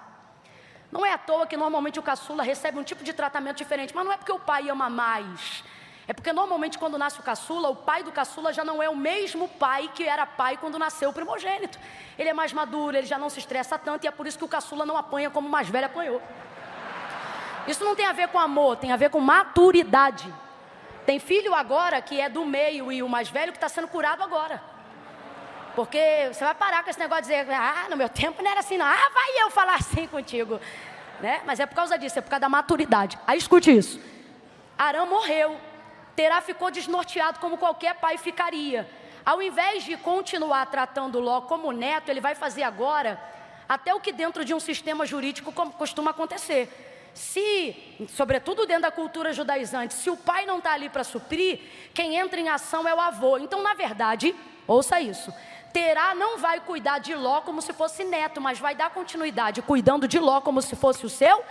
Não é à toa que normalmente o caçula recebe um tipo de tratamento diferente. Mas não é porque o pai ama mais. É porque normalmente quando nasce o caçula, o pai do caçula já não é o mesmo pai que era pai quando nasceu o primogênito. Ele é mais maduro, ele já não se estressa tanto e é por isso que o caçula não apanha como o mais velho apanhou. Isso não tem a ver com amor, tem a ver com maturidade. Tem filho agora que é do meio e o mais velho que está sendo curado agora. Porque você vai parar com esse negócio de dizer, no meu tempo não era assim não, vai eu falar assim contigo. Né? Mas é por causa disso, é por causa da maturidade. Aí escute isso. Arã morreu. Terá ficou desnorteado como qualquer pai ficaria. Ao invés de continuar tratando Ló como neto, ele vai fazer agora até o que dentro de um sistema jurídico costuma acontecer. Se, sobretudo dentro da cultura judaizante, se o pai não está ali para suprir, quem entra em ação é o avô. Então, na verdade, ouça isso, Terá não vai cuidar de Ló como se fosse neto, mas vai dar continuidade cuidando de Ló como se fosse o seu,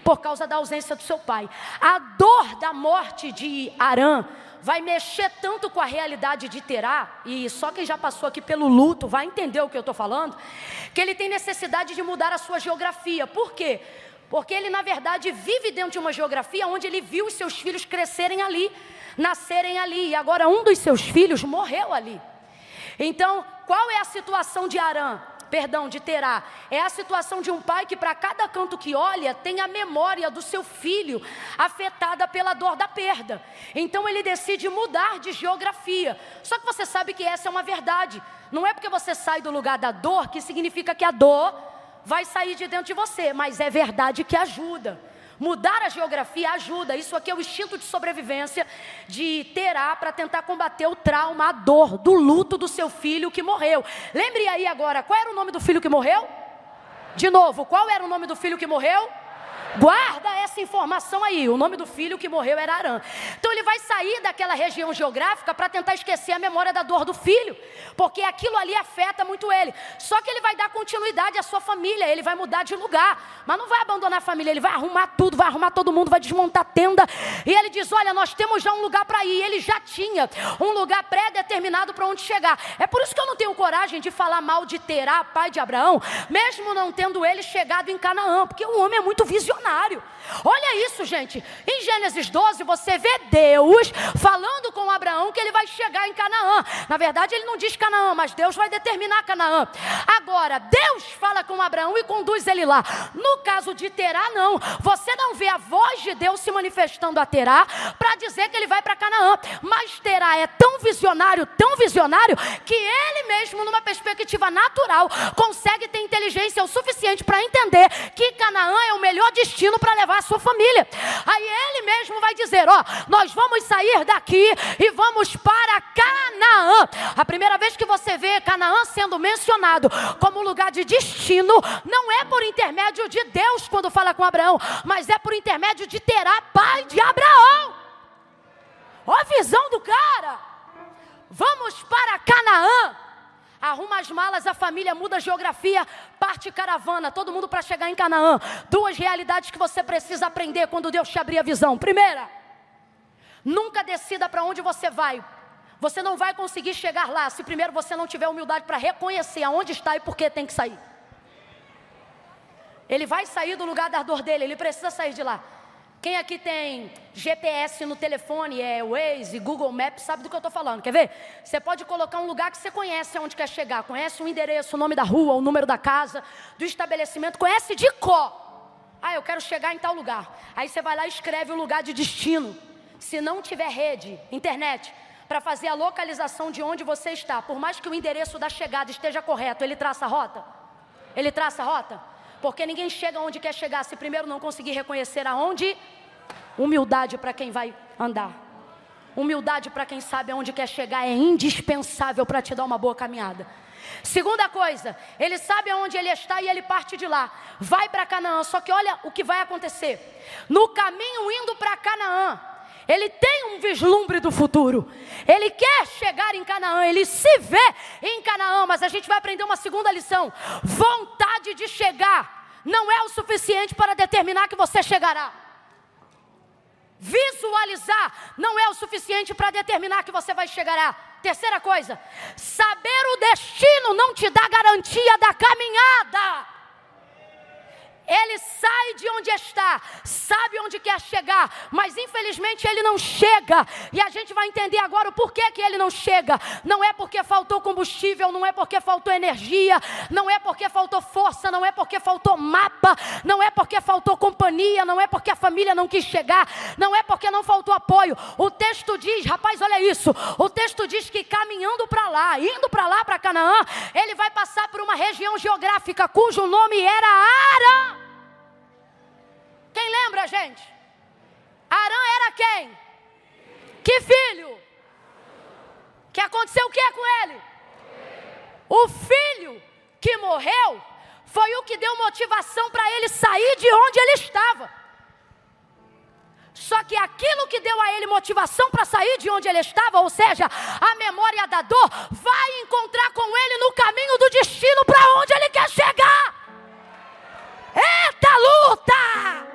por causa da ausência do seu pai. A dor da morte de Arã vai mexer tanto com a realidade de Terá, e só quem já passou aqui pelo luto vai entender o que eu estou falando, que ele tem necessidade de mudar a sua geografia. Por quê? Porque ele na verdade vive dentro de uma geografia onde ele viu os seus filhos crescerem ali, nascerem ali, e agora um dos seus filhos morreu ali. Então, qual é a situação de de Terá? É a situação de um pai que para cada canto que olha tem a memória do seu filho afetada pela dor da perda. Então ele decide mudar de geografia. Só que você sabe que essa é uma verdade. Não é porque você sai do lugar da dor que significa que a dor vai sair de dentro de você, mas é verdade que ajuda. Mudar a geografia ajuda. Isso aqui é o instinto de sobrevivência de Terá para tentar combater o trauma, a dor do luto do seu filho que morreu. Lembre aí agora, qual era o nome do filho que morreu? De novo, qual era o nome do filho que morreu? Guarda essa informação aí. O nome do filho que morreu era Arã. Então ele vai sair daquela região geográfica para tentar esquecer a memória da dor do filho, porque aquilo ali afeta muito ele. Só que ele vai dar continuidade à sua família, ele vai mudar de lugar, mas não vai abandonar a família, ele vai arrumar tudo, vai arrumar todo mundo, vai desmontar a tenda. E ele diz: olha, nós temos já um lugar para ir. Ele já tinha um lugar pré-determinado para onde chegar. É por isso que eu não tenho coragem de falar mal de Terá, pai de Abraão, mesmo não tendo ele chegado em Canaã, porque o homem é muito visionário. Olha isso, gente. Em Gênesis 12 você vê Deus falando com Abraão que ele vai chegar em Canaã. Na verdade ele não diz Canaã, mas Deus vai determinar Canaã. Agora Deus fala com Abraão e conduz ele lá. No caso de Terá, não. Você não vê a voz de Deus se manifestando a Terá para dizer que ele vai para Canaã. Mas Terá é tão visionário, que ele mesmo, numa perspectiva natural, consegue ter inteligência o suficiente para entender que Canaã é o melhor destino para levar a sua família. Aí ele mesmo vai dizer: ó, nós vamos sair daqui e vamos para Canaã. A primeira vez que você vê Canaã sendo mencionado como lugar de destino, não é por intermédio de Deus quando fala com Abraão, mas é por intermédio de Terá, pai de Abraão. Ó a visão do cara. Vamos para Canaã. Arruma as malas, a família muda a geografia, parte caravana, todo mundo para chegar em Canaã. Duas realidades que você precisa aprender quando Deus te abrir a visão. Primeira, nunca decida para onde você vai. Você não vai conseguir chegar lá se primeiro você não tiver humildade para reconhecer aonde está e por que tem que sair. Ele vai sair do lugar da dor dele, ele precisa sair de lá. Quem aqui tem GPS no telefone, Waze, Google Maps, sabe do que eu estou falando, quer ver? Você pode colocar um lugar que você conhece aonde quer chegar, conhece o endereço, o nome da rua, o número da casa, do estabelecimento, conhece de cor. Ah, eu quero chegar em tal lugar. Aí você vai lá e escreve o lugar de destino. Se não tiver rede, internet, para fazer a localização de onde você está, por mais que o endereço da chegada esteja correto, ele traça a rota? Ele traça a rota? Porque ninguém chega onde quer chegar se primeiro não conseguir reconhecer aonde. Humildade para quem vai andar. Humildade para quem sabe aonde quer chegar é indispensável para te dar uma boa caminhada. Segunda coisa, ele sabe aonde ele está e ele parte de lá. Vai para Canaã, só que olha o que vai acontecer. No caminho indo para Canaã, ele tem um vislumbre do futuro. Ele quer chegar em Canaã, ele se vê em Canaã, mas a gente vai aprender uma segunda lição. Vontade de chegar não é o suficiente para determinar que você chegará. Visualizar não é o suficiente para determinar que você vai chegar. Terceira coisa, saber o destino não te dá garantia da caminhada. Ele sai de onde está, sabe onde quer chegar, mas infelizmente ele não chega. E a gente vai entender agora o porquê que ele não chega. Não é porque faltou combustível, não é porque faltou energia, não é porque faltou força, não é porque faltou mapa, não é porque faltou companhia, não é porque a família não quis chegar, não é porque não faltou apoio. O texto diz, rapaz, olha isso, o texto diz que caminhando para lá, indo para lá, para Canaã, ele vai passar por uma região geográfica cujo nome era Arã. Quem lembra, gente? Arã era quem? Que filho? Que aconteceu o que com ele? O filho que morreu foi o que deu motivação para ele sair de onde ele estava. Só que aquilo que deu a ele motivação para sair de onde ele estava, ou seja, a memória da dor, vai encontrar com ele no caminho do destino para onde ele quer chegar. Eita luta!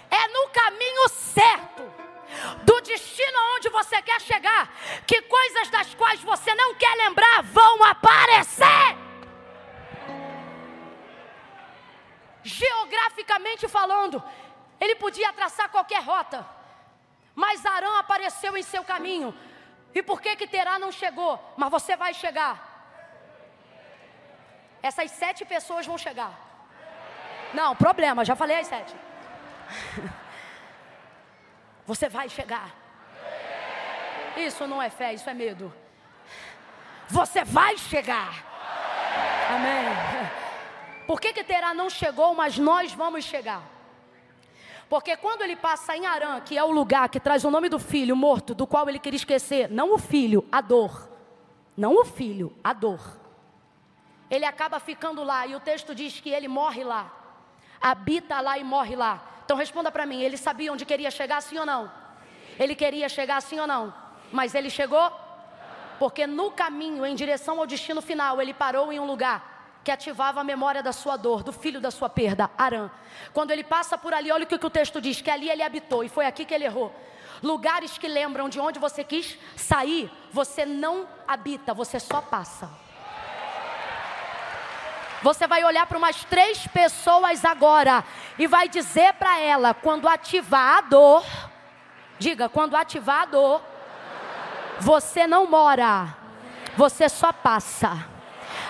É no caminho certo, do destino aonde você quer chegar, que coisas das quais você não quer lembrar vão aparecer. Geograficamente falando, ele podia traçar qualquer rota, mas Arã apareceu em seu caminho. E por que Terá não chegou? Mas você vai chegar. Essas 7 pessoas vão chegar. Não, problema, já falei as 7. Você vai chegar. Isso não é fé, isso é medo. Você vai chegar. Amém. Por que Terá não chegou, mas nós vamos chegar? Porque quando ele passa em Arã, que é o lugar que traz o nome do filho morto, do qual ele queria esquecer, não o filho, a dor. Não o filho, a dor. Ele acaba ficando lá, e o texto diz que ele morre lá. habita lá e morre lá. Então responda para mim, ele sabia onde queria chegar, sim ou não? Ele queria chegar, sim ou não? Mas ele chegou? Porque no caminho, em direção ao destino final, ele parou em um lugar que ativava a memória da sua dor, do filho da sua perda, Harã. Quando ele passa por ali, olha o que o texto diz, que ali ele habitou, e foi aqui que ele errou. Lugares que lembram de onde você quis sair, você não habita, você só passa. Você vai olhar para umas 3 pessoas agora e vai dizer para ela, quando ativar a dor, diga, quando ativar a dor, você não mora, você só passa.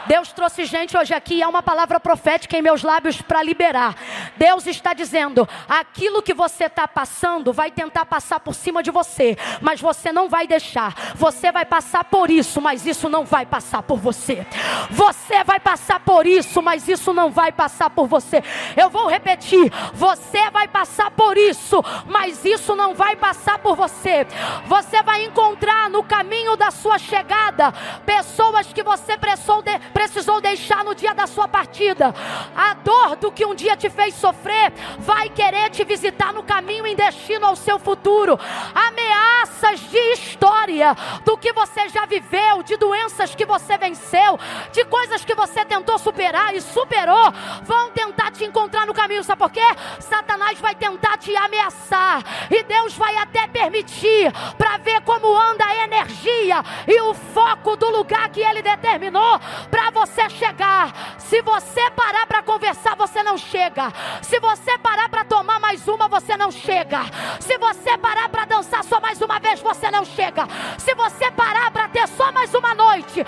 Deus trouxe gente hoje aqui, há uma palavra profética em meus lábios para liberar. Deus está dizendo, aquilo que você está passando vai tentar passar por cima de você, mas você não vai deixar. Você vai passar por isso, mas isso não vai passar por você. Você vai passar por isso, mas isso não vai passar por você. Eu vou repetir, você vai passar por isso, mas isso não vai passar por você. Você vai encontrar no caminho da sua chegada pessoas que você precisou deixar no dia da sua partida. A dor do que um dia te fez sofrer vai querer te visitar no caminho em destino ao seu futuro. Ameaças de história, do que você já viveu, de doenças que você venceu, de coisas que você tentou superar e superou, vão tentar te encontrar no caminho. Sabe por quê? Satanás vai tentar te ameaçar, e Deus vai até permitir, para ver como anda a energia e o foco do lugar que Ele determinou para você chegar. Se você parar para conversar, você não chega. Se você parar para tomar mais uma, você não chega. Se você parar para dançar só mais uma vez, você não chega. Se você parar para ter só mais uma noite,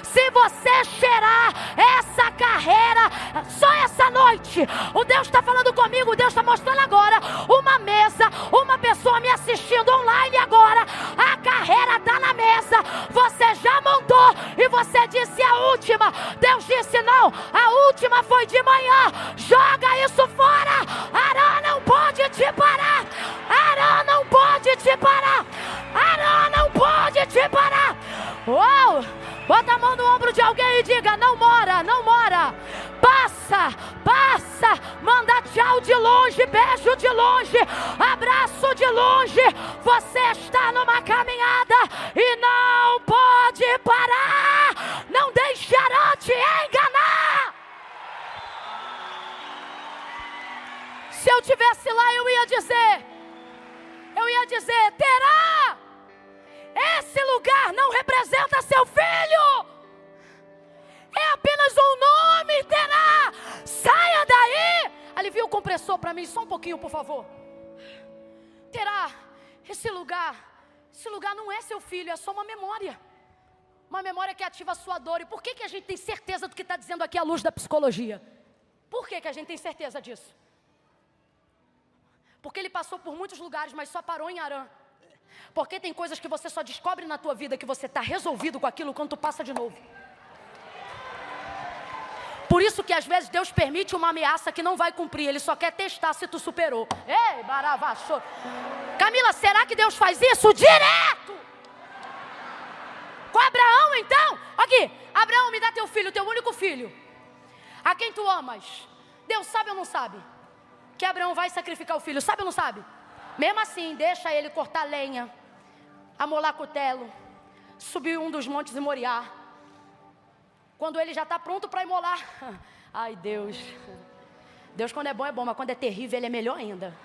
se você cheirar essa carreira, só essa noite, o Deus está falando comigo, Deus está mostrando agora uma mesa, uma pessoa me assistindo online agora, a carreira está na mesa, você já montou e você disse a última. Deus disse não, a última foi de manhã, joga isso fora. Harã não pode te parar, Harã não pode te parar, Harã não pode te parar. Uou! Bota a mão no ombro de alguém e diga, não mora, não mora. Passa, passa, manda tchau de longe, beijo de longe, abraço de longe. Você está numa caminhada e não pode parar. Não deixará te enganar. Se eu tivesse lá, eu ia dizer, Terá, esse lugar não representa seu filho. É apenas um nome, Terá. Saia daí. Alivia o compressor para mim, só um pouquinho, por favor. Terá, esse lugar não é seu filho, é só uma memória. Uma memória que ativa a sua dor. E por que a gente tem certeza do que está dizendo aqui à luz da psicologia? Por que a gente tem certeza disso? Porque ele passou por muitos lugares, mas só parou em Harã. Porque tem coisas que você só descobre na tua vida que você está resolvido com aquilo quando tu passa de novo. Por isso que às vezes Deus permite uma ameaça que não vai cumprir. Ele só quer testar se tu superou. Ei, baravacho. Camila, será que Deus faz isso? Direto! Com Abraão então? Aqui, Abraão, me dá teu filho, teu único filho. A quem tu amas. Deus sabe ou não sabe? Que Abraão vai sacrificar o filho, sabe ou não sabe? Mesmo assim, deixa ele cortar lenha, amolar cutelo, subir um dos montes de Moriá. Quando ele já está pronto para imolar. Ai, Deus. Deus quando é bom, mas quando é terrível, Ele é melhor ainda.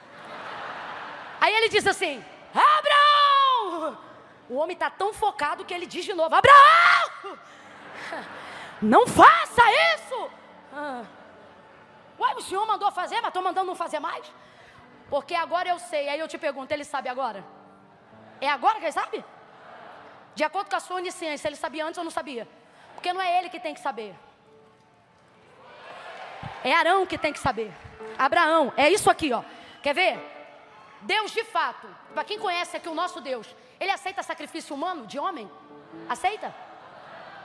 Aí ele diz assim, Abraão! O homem está tão focado que ele diz de novo, Abraão! Não faça isso! Ué, o Senhor mandou fazer, mas estou mandando não fazer mais? Porque agora eu sei. Aí eu te pergunto, ele sabe agora? É agora que ele sabe? De acordo com a sua onisciência, ele sabia antes ou não sabia? Porque não é ele que tem que saber. É Arão que tem que saber. Abraão, é isso aqui, ó. Quer ver? Deus de fato, para quem conhece aqui o nosso Deus, Ele aceita sacrifício humano de homem? Aceita?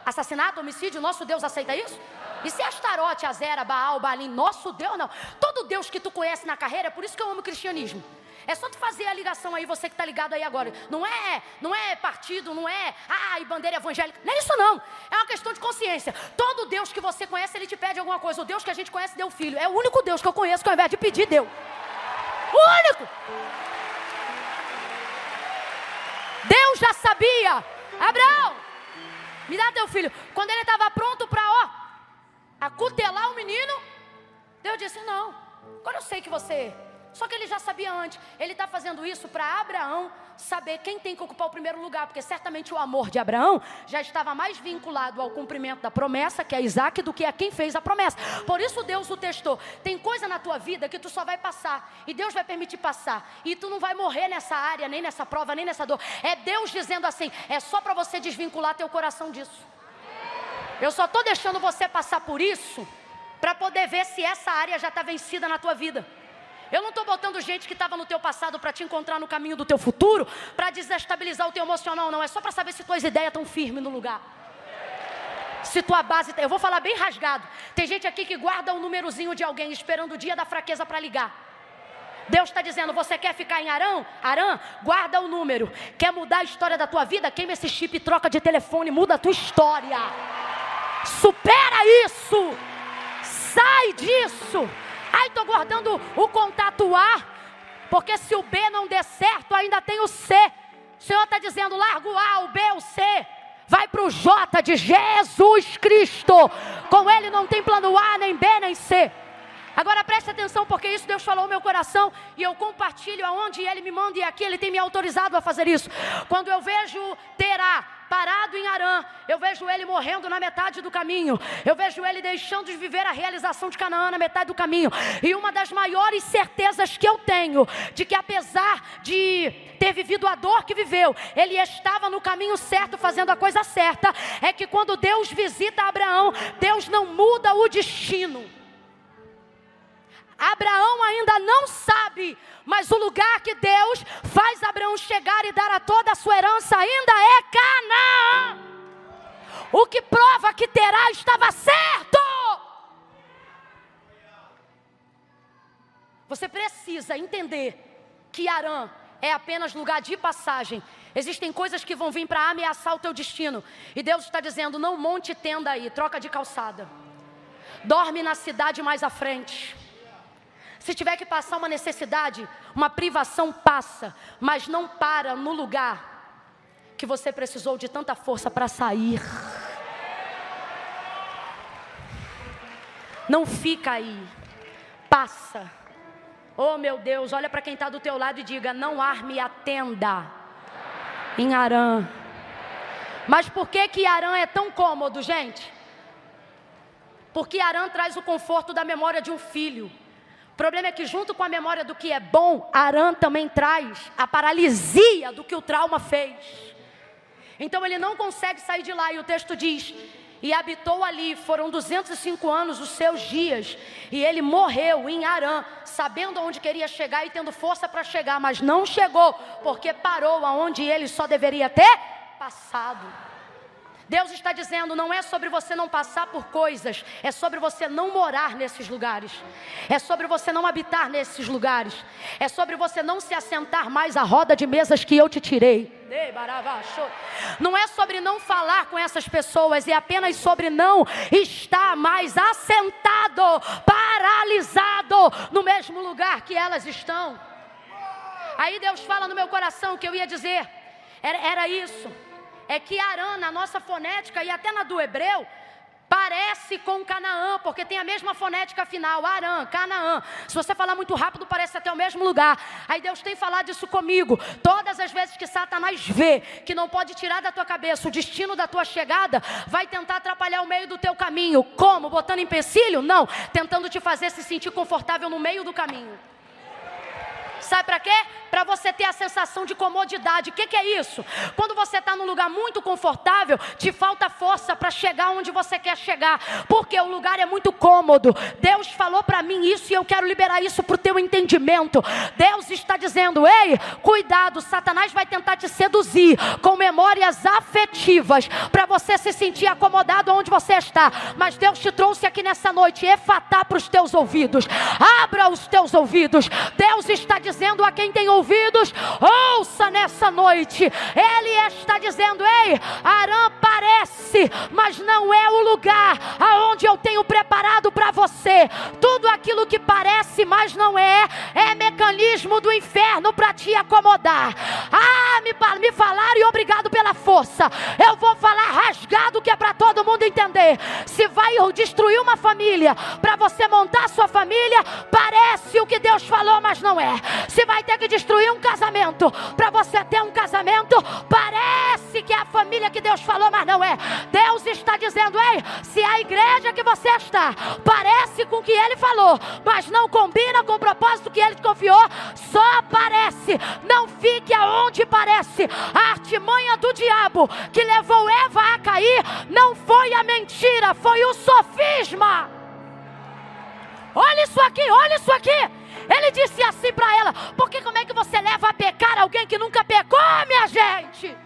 Assassinato, homicídio, nosso Deus aceita isso? E se Astarote, Azera, Baal, Baalim, nosso Deus não. Todo Deus que tu conhece na carreira, é por isso que eu amo o cristianismo. É só tu fazer a ligação aí, você que está ligado aí agora. Não é partido, não é e bandeira evangélica. Não é isso não. É uma questão de consciência. Todo Deus que você conhece, ele te pede alguma coisa. O Deus que a gente conhece deu filho. É o único Deus que eu conheço que ao invés de pedir, deu. O único. Deus já sabia. Abraão, me dá teu filho. Quando ele estava pronto para acutelar o menino, Deus disse, não, agora eu sei que você... Só que ele já sabia antes. Ele está fazendo isso para Abraão saber quem tem que ocupar o primeiro lugar. Porque certamente o amor de Abraão já estava mais vinculado ao cumprimento da promessa, que é Isaac, do que a quem fez a promessa. Por isso Deus o testou. Tem coisa na tua vida que tu só vai passar. E Deus vai permitir passar. E tu não vai morrer nessa área, nem nessa prova, nem nessa dor. É Deus dizendo assim, é só para você desvincular teu coração disso. Eu só estou deixando você passar por isso para poder ver se essa área já está vencida na tua vida. Eu não estou botando gente que estava no teu passado para te encontrar no caminho do teu futuro, para desestabilizar o teu emocional, não. É só para saber se tuas ideias estão firmes no lugar. Se tua base... Eu vou falar bem rasgado. Tem gente aqui que guarda um númerozinho de alguém, esperando o dia da fraqueza para ligar. Deus está dizendo, você quer ficar em Arã? Guarda o número. Quer mudar a história da tua vida? Queima esse chip e troca de telefone, muda a tua história. Supera isso. Sai disso. Estou guardando o contato A, porque se o B não der certo, ainda tem o C. O Senhor está dizendo, larga o A, o B, o C. Vai para o J de Jesus Cristo. Com Ele não tem plano A, nem B, nem C. Agora preste atenção, porque isso Deus falou no meu coração. E eu compartilho aonde Ele me manda. E aqui Ele tem me autorizado a fazer isso. Quando eu vejo Terá parado em Arã, eu vejo ele morrendo na metade do caminho. Eu vejo ele deixando de viver a realização de Canaã na metade do caminho. E uma das maiores certezas que eu tenho, de que apesar de ter vivido a dor que viveu, ele estava no caminho certo, fazendo a coisa certa, é que quando Deus visita Abraão, Deus não muda o destino. Abraão ainda não sabe, mas o lugar que Deus faz Abraão chegar e dar a toda a sua herança ainda é Canaã. O que prova que Terá estava certo. Você precisa entender que Arã é apenas lugar de passagem. Existem coisas que vão vir para ameaçar o teu destino. E Deus está dizendo, não monte tenda aí, troca de calçada. Dorme na cidade mais à frente. Se tiver que passar uma necessidade, uma privação, passa. Mas não para no lugar que você precisou de tanta força para sair. Não fica aí. Passa. Oh meu Deus, olha para quem está do teu lado e diga, não arme a tenda em Arã. Mas por que Arã é tão cômodo, gente? Porque Arã traz o conforto da memória de um filho. O problema é que junto com a memória do que é bom, Arã também traz a paralisia do que o trauma fez. Então ele não consegue sair de lá, e o texto diz, e habitou ali, foram 205 anos os seus dias, e ele morreu em Arã, sabendo aonde queria chegar e tendo força para chegar, mas não chegou, porque parou aonde ele só deveria ter passado. Deus está dizendo, não é sobre você não passar por coisas, é sobre você não morar nesses lugares, é sobre você não habitar nesses lugares, é sobre você não se assentar mais à roda de mesas que eu te tirei. Não é sobre não falar com essas pessoas, é apenas sobre não estar mais assentado, paralisado no mesmo lugar que elas estão. Aí Deus fala no meu coração que eu ia dizer, era isso. É que Arã, na nossa fonética e até na do hebreu, parece com Canaã, porque tem a mesma fonética final, Arã, Canaã. Se você falar muito rápido, parece até o mesmo lugar. Aí Deus tem falado isso comigo. Todas as vezes que Satanás vê que não pode tirar da tua cabeça o destino da tua chegada, vai tentar atrapalhar o meio do teu caminho. Como? Botando empecilho? Não. Tentando te fazer se sentir confortável no meio do caminho. Sabe para quê? Para você ter a sensação de comodidade. O que é isso? Quando você está num lugar muito confortável, te falta força para chegar onde você quer chegar, porque o lugar é muito cômodo. Deus falou para mim isso e eu quero liberar isso para o teu entendimento. Deus está dizendo, ei, cuidado, Satanás vai tentar te seduzir com memórias afetivas, para você se sentir acomodado onde você está. Mas Deus te trouxe aqui nessa noite, efatá para os teus ouvidos. Abra os teus ouvidos. Deus está dizendo dizendo a quem tem ouvidos: ouça nessa noite. Ele está dizendo: ei, Harã parece, mas não é o lugar aonde eu tenho preparado para você. Tudo aquilo que parece, mas não é mecanismo do inferno para te acomodar. Me falaram e obrigado pela força. Eu vou falar rasgado, que é para todo mundo entender. Se vai destruir uma família para você montar sua família, parece o que Deus falou, mas não é. Se vai ter que destruir um casamento para você ter um casamento, parece que é a família que Deus falou, mas não é. Deus está dizendo: ei, se a igreja que você está parece com o que Ele falou, mas não combina com o propósito que Ele te confiou, só parece. Não fique aonde parece. A artimanha do diabo que levou Eva a cair não foi a mentira, foi o sofisma. Olha isso aqui, olha isso aqui. Ele disse assim para ela: porque como é que você leva a pecar alguém que nunca pecou, minha gente?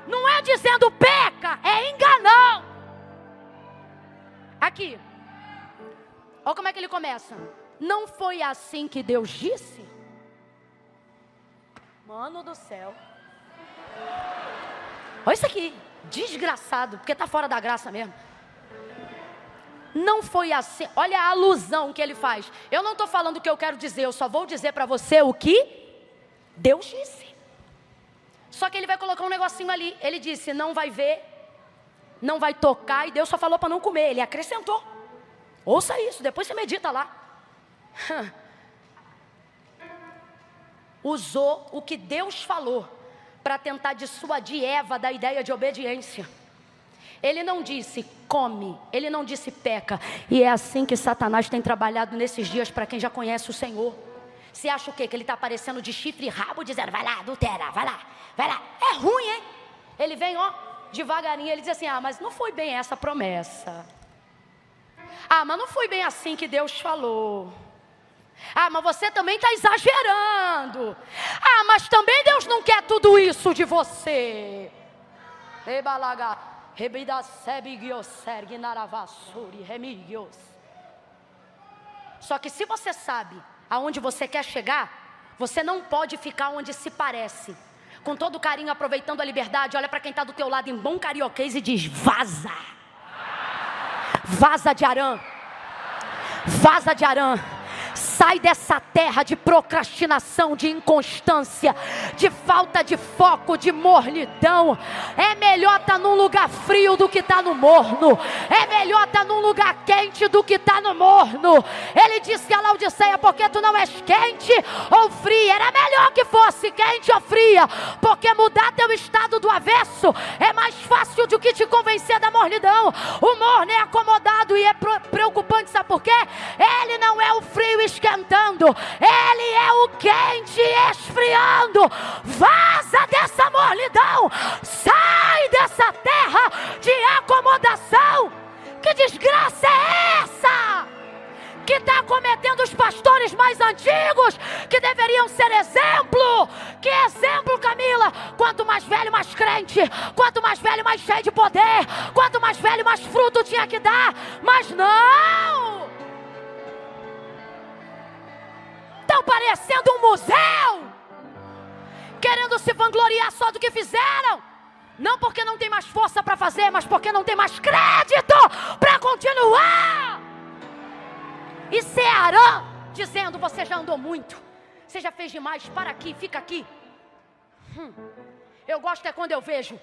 Não é dizendo peca, é enganão. Aqui, olha como é que ele começa. Não foi assim que Deus disse? Mano do céu. Olha isso aqui, desgraçado, porque está fora da graça mesmo. Não foi assim. Olha a alusão que ele faz. Eu não estou falando o que eu quero dizer, eu só vou dizer para você o que Deus disse. Só que ele vai colocar um negocinho ali. Ele disse: não vai ver, não vai tocar, e Deus só falou para não comer. Ele acrescentou. Ouça isso, depois você medita lá. Usou o que Deus falou para tentar dissuadir Eva da ideia de obediência. Ele não disse come, ele não disse peca. E é assim que Satanás tem trabalhado nesses dias para quem já conhece o Senhor. Você acha o quê? Que ele está aparecendo de chifre e rabo dizendo: vai lá, adultera, vai lá, vai lá. É ruim, hein? Ele vem, ó, devagarinho, ele diz assim: mas não foi bem essa promessa. Mas não foi bem assim que Deus falou. Mas você também está exagerando. Mas também Deus não quer tudo isso de você. Só que se você sabe aonde você quer chegar, você não pode ficar onde se parece. Com todo carinho, aproveitando a liberdade, olha para quem está do teu lado em bom carioquês e diz: vaza. Vaza de Harã. Vaza de Harã. Sai dessa terra de procrastinação, de inconstância, de falta de foco, de mornidão. É melhor estar num lugar frio do que estar no morno. É melhor estar num lugar quente do que estar no morno. Ele disse a Laodiceia: porque tu não és quente ou fria. Era melhor que fosse quente ou fria, porque mudar teu estado do avesso é mais fácil do que te convencer da mornidão. O morno é acomodado e é preocupante, sabe por quê? Ele não é o frio esquentando, ele é o quente esfriando. Vaza dessa mornidão, sai dessa terra de acomodação. Que desgraça é essa que está cometendo os pastores mais antigos, que deveriam ser exemplo? Que exemplo, Camila? Quanto mais velho, mais crente. Quanto mais velho, mais cheio de poder. Quanto mais velho, mais fruto tinha que dar. Mas não, estão parecendo um museu, querendo se vangloriar só do que fizeram. Não porque não tem mais força para fazer, mas porque não tem mais crédito para continuar. E se é Harã dizendo: você já andou muito, você já fez demais, para aqui, fica aqui. Eu gosto é quando eu vejo,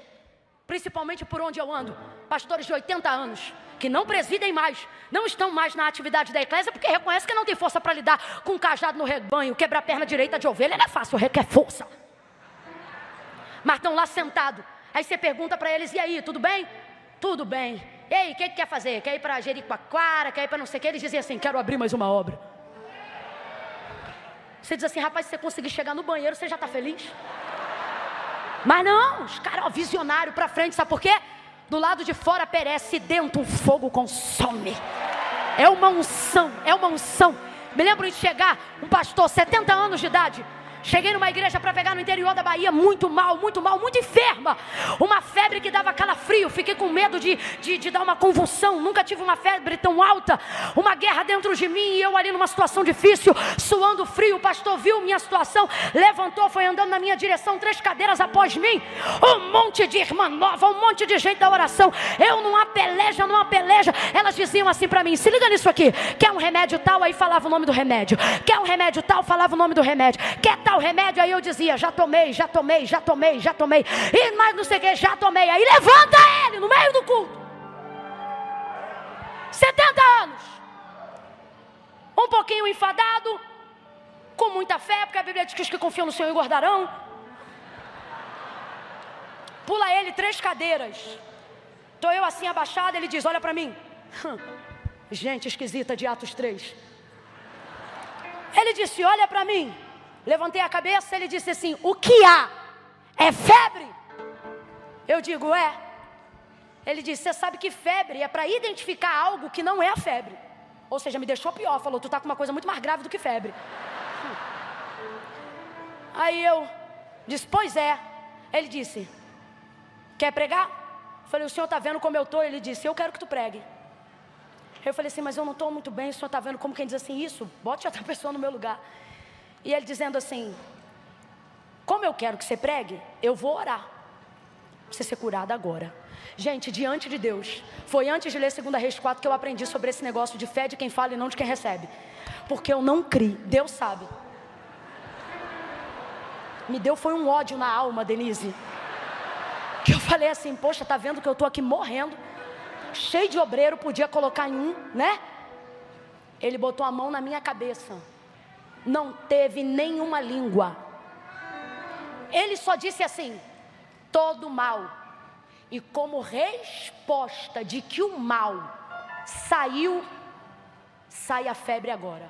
principalmente por onde eu ando, pastores de 80 anos, que não presidem mais, não estão mais na atividade da eclésia, porque reconhecem que não tem força para lidar com um cajado no rebanho. Quebrar a perna direita de ovelha não é fácil, requer força. Mas estão lá sentados. Aí você pergunta para eles: e aí, tudo bem? Tudo bem. E aí, o que quer fazer? Quer ir para Jericoacoara? Quer ir para não sei o que? Eles dizem assim: quero abrir mais uma obra. Você diz assim: rapaz, se você conseguir chegar no banheiro, você já está feliz? Mas não, os caras, visionário para frente, sabe por quê? Do lado de fora perece, dentro um fogo consome. É uma unção, é uma unção. Me lembro de chegar um pastor, 70 anos de idade, Cheguei numa igreja para pegar no interior da Bahia, muito mal, muito enferma. Uma febre que dava calafrio. Fiquei com medo de dar uma convulsão. Nunca tive uma febre tão alta. Uma guerra dentro de mim e eu ali numa situação difícil, suando frio. O pastor viu minha situação, levantou, foi andando na minha direção, 3 cadeiras após mim. Um monte de irmã nova, um monte de gente da oração. Eu numa peleja. Elas diziam assim para mim: se liga nisso aqui. Quer um remédio tal? Aí falava o nome do remédio. Quer um remédio tal? Falava o nome do remédio. Quer tal remédio? Aí eu dizia: já tomei. E mais não sei o que, já tomei. Aí levanta ele no meio do culto. 70 anos. Um pouquinho enfadado, com muita fé, porque a Bíblia diz que os que confiam no Senhor engordarão. Pula ele 3 cadeiras. Estou eu assim abaixada, ele diz: olha para mim. Gente esquisita de Atos 3. Ele disse: olha para mim. Levantei a cabeça, ele disse assim: o que há? É febre? Eu digo: é. Ele disse: você sabe que febre é para identificar algo que não é a febre. Ou seja, me deixou pior, falou: tu tá com uma coisa muito mais grave do que febre. Aí eu disse: pois é. Ele disse: quer pregar? Eu falei: o senhor está vendo como eu estou? Ele disse: eu quero que tu pregue. Eu falei assim: mas eu não estou muito bem, o senhor está vendo como quem diz assim, isso? Bote outra pessoa no meu lugar. E ele dizendo assim: como eu quero que você pregue, eu vou orar para você ser curada agora. Gente, diante de Deus, foi antes de ler 2 Reis 4 que eu aprendi sobre esse negócio de fé de quem fala e não de quem recebe. Porque eu não criei, Deus sabe. Me deu foi um ódio na alma, Denise. Que eu falei assim: poxa, tá vendo que eu estou aqui morrendo, cheio de obreiro, podia colocar em um, né? Ele botou a mão na minha cabeça. Não teve nenhuma língua. Ele só disse assim: todo mal. E como resposta de que o mal saiu, sai a febre agora.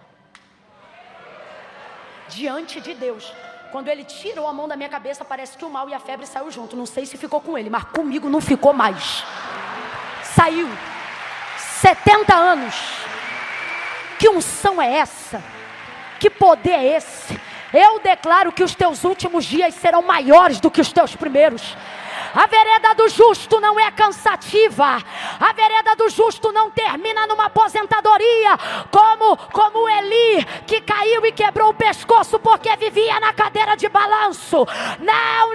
Diante de Deus. Quando ele tirou a mão da minha cabeça, parece que o mal e a febre saiu junto. Não sei se ficou com ele, mas comigo não ficou mais. Saiu. 70 anos. Que unção é essa? Que poder é esse? Eu declaro que os teus últimos dias serão maiores do que os teus primeiros. A vereda do justo não é cansativa. A vereda do justo não termina numa aposentadoria como Eli, que caiu e quebrou o pescoço porque vivia na cadeira de balanço. Não,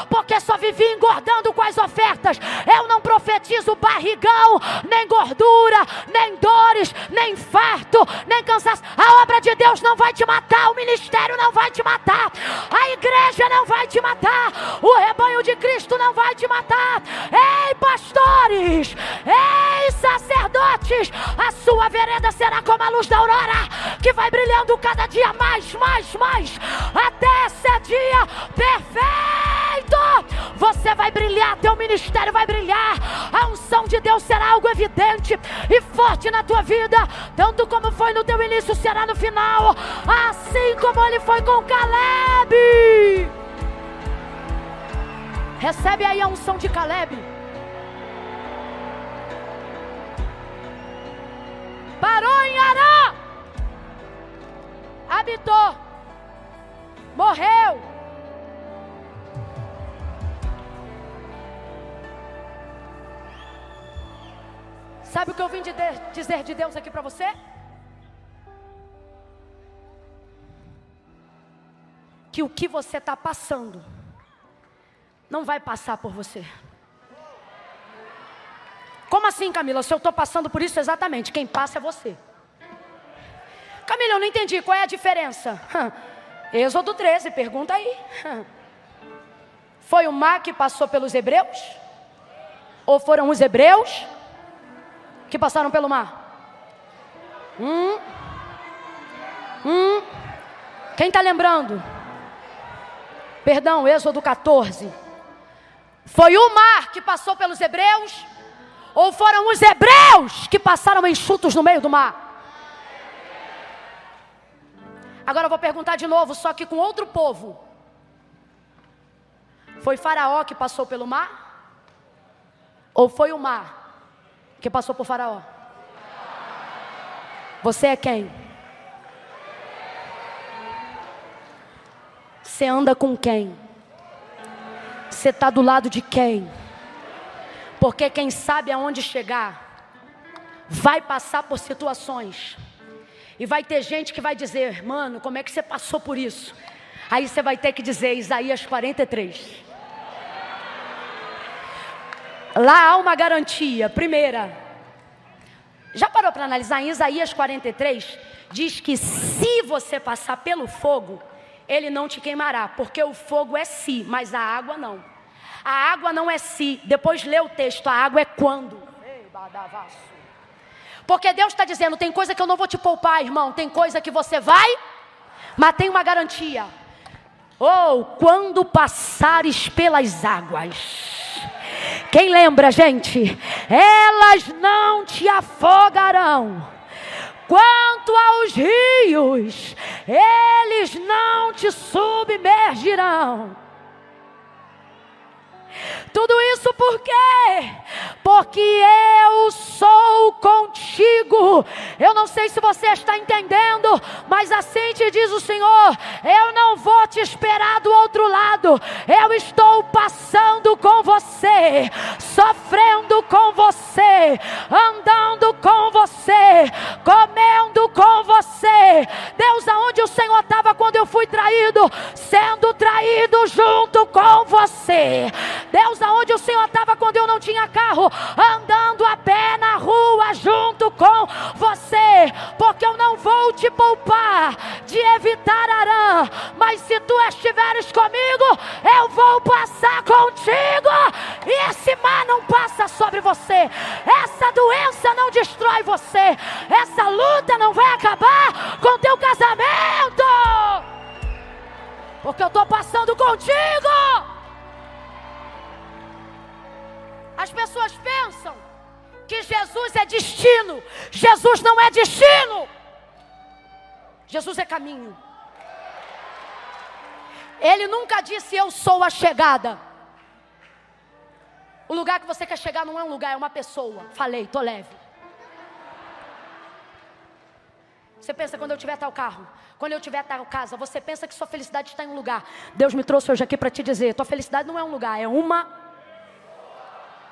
porque só vivia engordando com as ofertas. Eu não profetizo barrigão, nem gordura, nem dores, nem infarto, nem cansaço. A obra de Deus não vai te matar, o ministério não vai te matar, a igreja não vai te matar, o rebanho de Cristo não vai te matar. Ei, pastores, ei, sacerdotes, a sua vereda será como a luz da aurora, que vai brilhando cada dia mais, até ser dia perfeito. Você vai brilhar, teu ministério vai brilhar, a unção de Deus será algo evidente e forte na tua vida, tanto como foi no teu início, será no final, assim como ele foi com Caleb. Recebe aí a unção de Caleb. Parou em Arã, habitou, morreu. Sabe o que eu vim dizer de Deus aqui para você? Que o que você está passando não vai passar por você. Como assim, Camila? Se eu estou passando por isso, exatamente, quem passa é você. Camila, eu não entendi, qual é a diferença? Êxodo 13, pergunta aí. Foi o mar que passou pelos hebreus? Ou foram os hebreus que passaram pelo mar? Quem está lembrando? Perdão, Êxodo 14. Foi o mar que passou pelos hebreus? Ou foram os hebreus que passaram enxutos no meio do mar? Agora eu vou perguntar de novo, só que com outro povo. Foi Faraó que passou pelo mar? Ou foi o mar que passou por Faraó? Você é quem? Você anda com quem? Você está do lado de quem? Porque quem sabe aonde chegar, vai passar por situações. E vai ter gente que vai dizer, mano, como é que você passou por isso? Aí você vai ter que dizer, Isaías 43. Lá há uma garantia. Primeira, já parou para analisar? Em Isaías 43, diz que se você passar pelo fogo, ele não te queimará, porque o fogo é si, mas a água não. A água não é si. Depois lê o texto, a água é quando. Porque Deus está dizendo, tem coisa que eu não vou te poupar, irmão. Tem coisa que você vai, mas tem uma garantia. Quando passares pelas águas. Quem lembra, gente? Elas não te afogarão. Quanto aos rios, eles não te submergirão. Tudo isso por quê? Porque eu sou contigo. Eu não sei se você está entendendo, mas assim te diz o Senhor, eu não vou te esperar do outro lado. Eu estou passando com você, sofrendo com você, andando com você, comendo com você. Deus, aonde o Senhor estava quando eu fui traído? Sendo traído junto com você. Deus, aonde o Senhor estava quando eu não tinha carro? Andando a pé na rua junto com você. Porque eu não vou te poupar de evitar Arã, mas se tu estiveres comigo, eu vou passar contigo. E esse mar não passa sobre você. Essa doença não destrói você. Essa luta não vai acabar com teu casamento. Porque eu estou passando contigo. As pessoas pensam que Jesus é destino. Jesus não é destino. Jesus é caminho. Ele nunca disse eu sou a chegada. O lugar que você quer chegar não é um lugar, é uma pessoa. Falei, tô leve. Você pensa quando eu tiver tal carro, quando eu tiver tal casa, você pensa que sua felicidade está em um lugar. Deus me trouxe hoje aqui para te dizer, tua felicidade não é um lugar, é uma...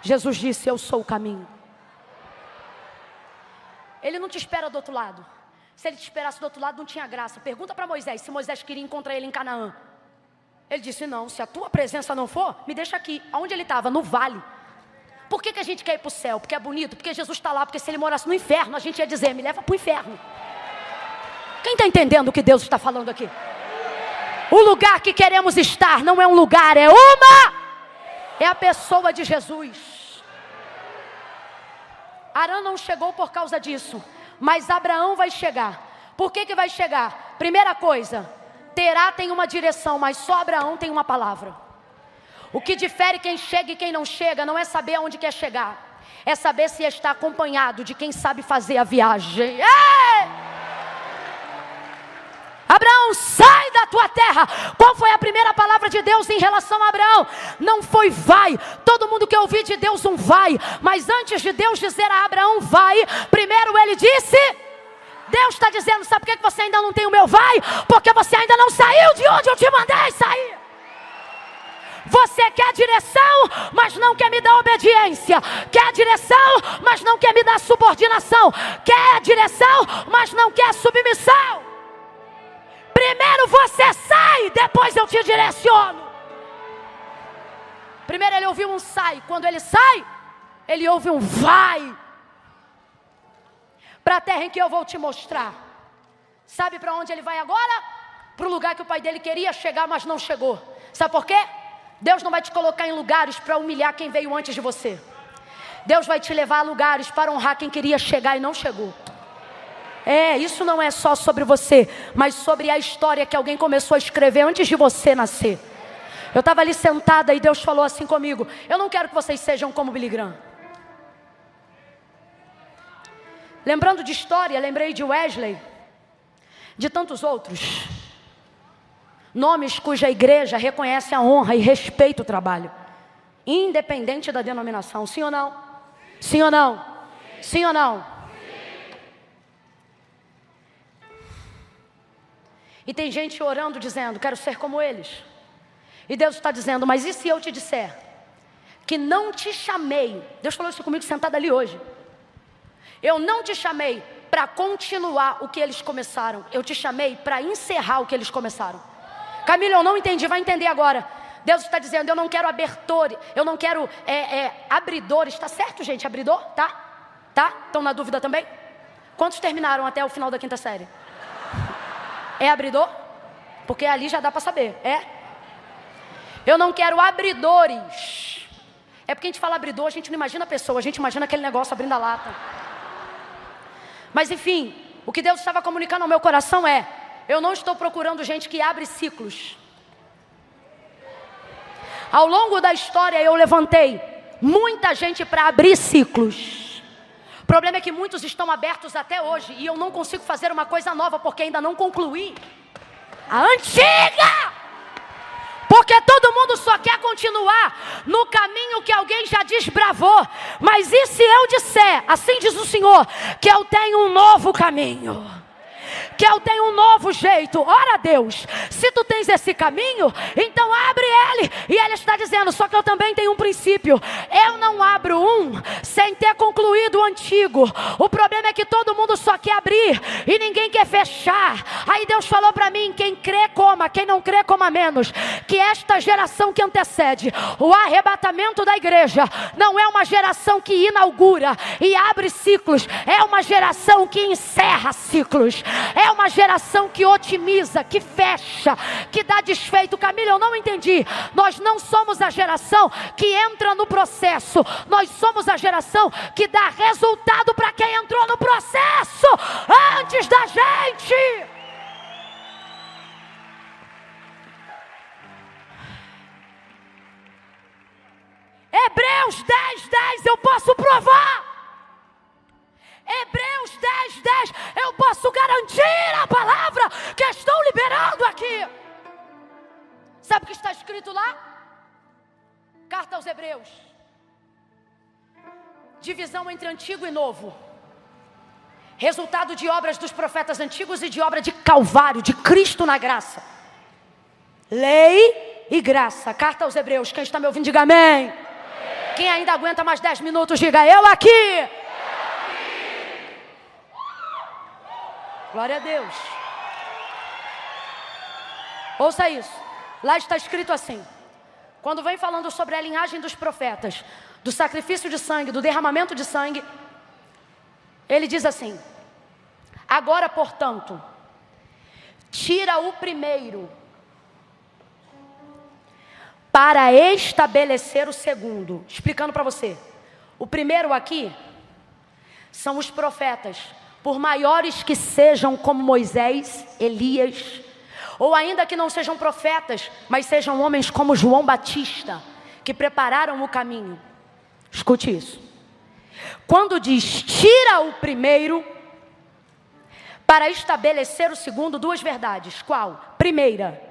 Jesus disse, eu sou o caminho. Ele não te espera do outro lado. Se ele te esperasse do outro lado, não tinha graça. Pergunta para Moisés, se Moisés queria encontrar ele em Canaã. Ele disse, não, se a tua presença não for, me deixa aqui. Aonde ele estava? No vale. Por que a gente quer ir para o céu? Porque é bonito? Porque Jesus está lá. Porque se ele morasse no inferno, a gente ia dizer, me leva para o inferno. Quem está entendendo o que Deus está falando aqui? O lugar que queremos estar não é um lugar, é a pessoa de Jesus. Arã não chegou por causa disso, mas Abraão vai chegar. Por que vai chegar? Primeira coisa, Terá tem uma direção, mas só Abraão tem uma palavra. O que difere quem chega e quem não chega não é saber aonde quer chegar, é saber se está acompanhado de quem sabe fazer a viagem. Abraão, sai da tua terra. Qual foi a primeira palavra de Deus em relação a Abraão? Não foi vai. Todo mundo quer ouvir de Deus um vai. Mas antes de Deus dizer a Abraão vai, primeiro ele disse... Deus está dizendo, sabe por que você ainda não tem o meu vai? Porque você ainda não saiu de onde eu te mandei sair. Você quer direção, mas não quer me dar obediência. Quer direção, mas não quer me dar subordinação. Quer direção, mas não quer submissão. Primeiro você sai, depois eu te direciono. Primeiro ele ouviu um sai. Quando ele sai, ele ouve um vai. Para a terra em que eu vou te mostrar. Sabe para onde ele vai agora? Para o lugar que o pai dele queria chegar, mas não chegou. Sabe por quê? Deus não vai te colocar em lugares para humilhar quem veio antes de você. Deus vai te levar a lugares para honrar quem queria chegar e não chegou. Isso não é só sobre você, mas sobre a história que alguém começou a escrever antes de você nascer. Eu estava ali sentada e Deus falou assim comigo: eu não quero que vocês sejam como Billy Graham. Lembrando de história, lembrei de Wesley, de tantos outros. Nomes cuja igreja reconhece a honra e respeita o trabalho, independente da denominação. Sim ou não? Sim ou não? Sim ou não? E tem gente orando dizendo, quero ser como eles. E Deus está dizendo, mas e se eu te disser que não te chamei? Deus falou isso comigo sentado ali hoje. Eu não te chamei para continuar o que eles começaram. Eu te chamei para encerrar o que eles começaram. Camila, eu não entendi, vai entender agora. Deus está dizendo, eu não quero abertores, eu não quero abridores. Está certo, gente? Abridor? Tá? Tá? Estão na dúvida também? Quantos terminaram até o final da 5ª série? É abridor? Porque ali já dá para saber. Eu não quero abridores. É porque a gente fala abridor, a gente não imagina a pessoa, a gente imagina aquele negócio abrindo a lata. Mas enfim, o que Deus estava comunicando ao meu coração eu não estou procurando gente que abre ciclos. Ao longo da história eu levantei muita gente para abrir ciclos. O problema é que muitos estão abertos até hoje e eu não consigo fazer uma coisa nova porque ainda não concluí a antiga. Porque todo mundo só quer continuar no caminho que alguém já desbravou. Mas e se eu disser, assim diz o Senhor, que eu tenho um novo caminho? Que eu tenho um novo jeito. Ora Deus, se tu tens esse caminho, então abre ele. E ele está dizendo, só que eu também tenho um princípio. Eu não abro sem ter concluído o antigo. O problema é que todo mundo só quer abrir e ninguém quer fechar. Aí Deus falou para mim, quem crê coma, quem não crê coma menos. Que esta geração que antecede o arrebatamento da igreja não é uma geração que inaugura e abre ciclos. É uma geração que encerra ciclos. É uma geração que otimiza, que fecha, que dá desfeito. Camila, eu não entendi. Nós não somos a geração que entra no processo. Nós somos a geração que dá resultado para quem entrou no processo antes da gente. Hebreus 10:10, eu posso provar. Hebreus 10:10, eu posso garantir a palavra que estou liberando aqui. Sabe o que está escrito lá? Carta aos Hebreus. Divisão entre antigo e novo. Resultado de obras dos profetas antigos e de obra de Calvário, de Cristo na graça. Lei e graça. Carta aos Hebreus. Quem está me ouvindo, diga amém. Quem ainda aguenta mais 10 minutos, diga eu aqui. Glória a Deus. Ouça isso. Lá está escrito assim. Quando vem falando sobre a linhagem dos profetas, do sacrifício de sangue, do derramamento de sangue, ele diz assim: agora, portanto, tira o primeiro para estabelecer o segundo. Explicando para você. O primeiro aqui são os profetas. Por maiores que sejam como Moisés, Elias, ou ainda que não sejam profetas, mas sejam homens como João Batista, que prepararam o caminho. Escute isso. Quando diz tira o primeiro para estabelecer o segundo, duas verdades. Qual? Primeira,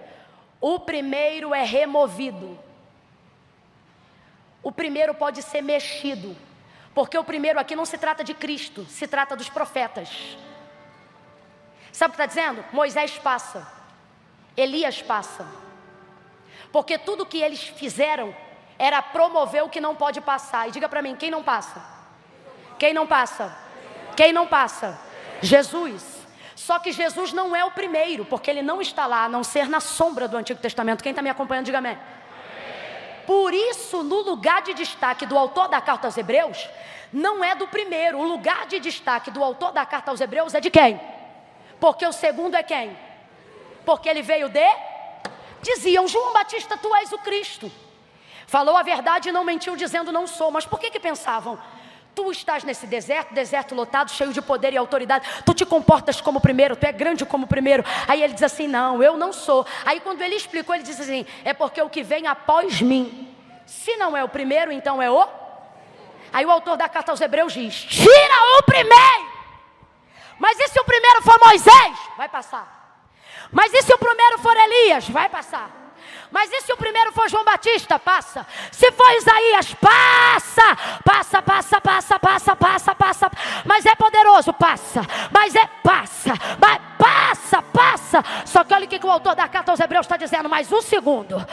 o primeiro é removido. O primeiro pode ser mexido. Porque o primeiro aqui não se trata de Cristo, se trata dos profetas. Sabe o que está dizendo? Moisés passa, Elias passa. Porque tudo que eles fizeram era promover o que não pode passar. E diga para mim, quem não passa? Quem não passa? Quem não passa? Jesus. Só que Jesus não é o primeiro, porque ele não está lá, a não ser na sombra do Antigo Testamento. Quem está me acompanhando, diga amém. Por isso, no lugar de destaque do autor da carta aos Hebreus, não é do primeiro. O lugar de destaque do autor da carta aos Hebreus é de quem? Porque o segundo é quem? Porque ele veio de... Diziam, João Batista, tu és o Cristo. Falou a verdade e não mentiu dizendo não sou. Mas por que pensavam? Tu estás nesse deserto lotado, cheio de poder e autoridade. Tu te comportas como o primeiro, tu é grande como o primeiro. Aí ele diz assim, não, eu não sou. Aí quando ele explicou, ele disse assim, é porque o que vem após mim, se não é o primeiro, então é o... Aí o autor da carta aos Hebreus diz, tira o primeiro. Mas e se o primeiro for Moisés? Vai passar. Mas e se o primeiro for Elias? Vai passar. Mas e se o primeiro for João Batista? Passa. Se for Isaías? Passa. Passa, passa, passa, passa, passa, passa. Mas é poderoso? Passa. Mas é passa. Mas passa, passa. Só que olha o que o autor da carta aos Hebreus está dizendo. Mas o segundo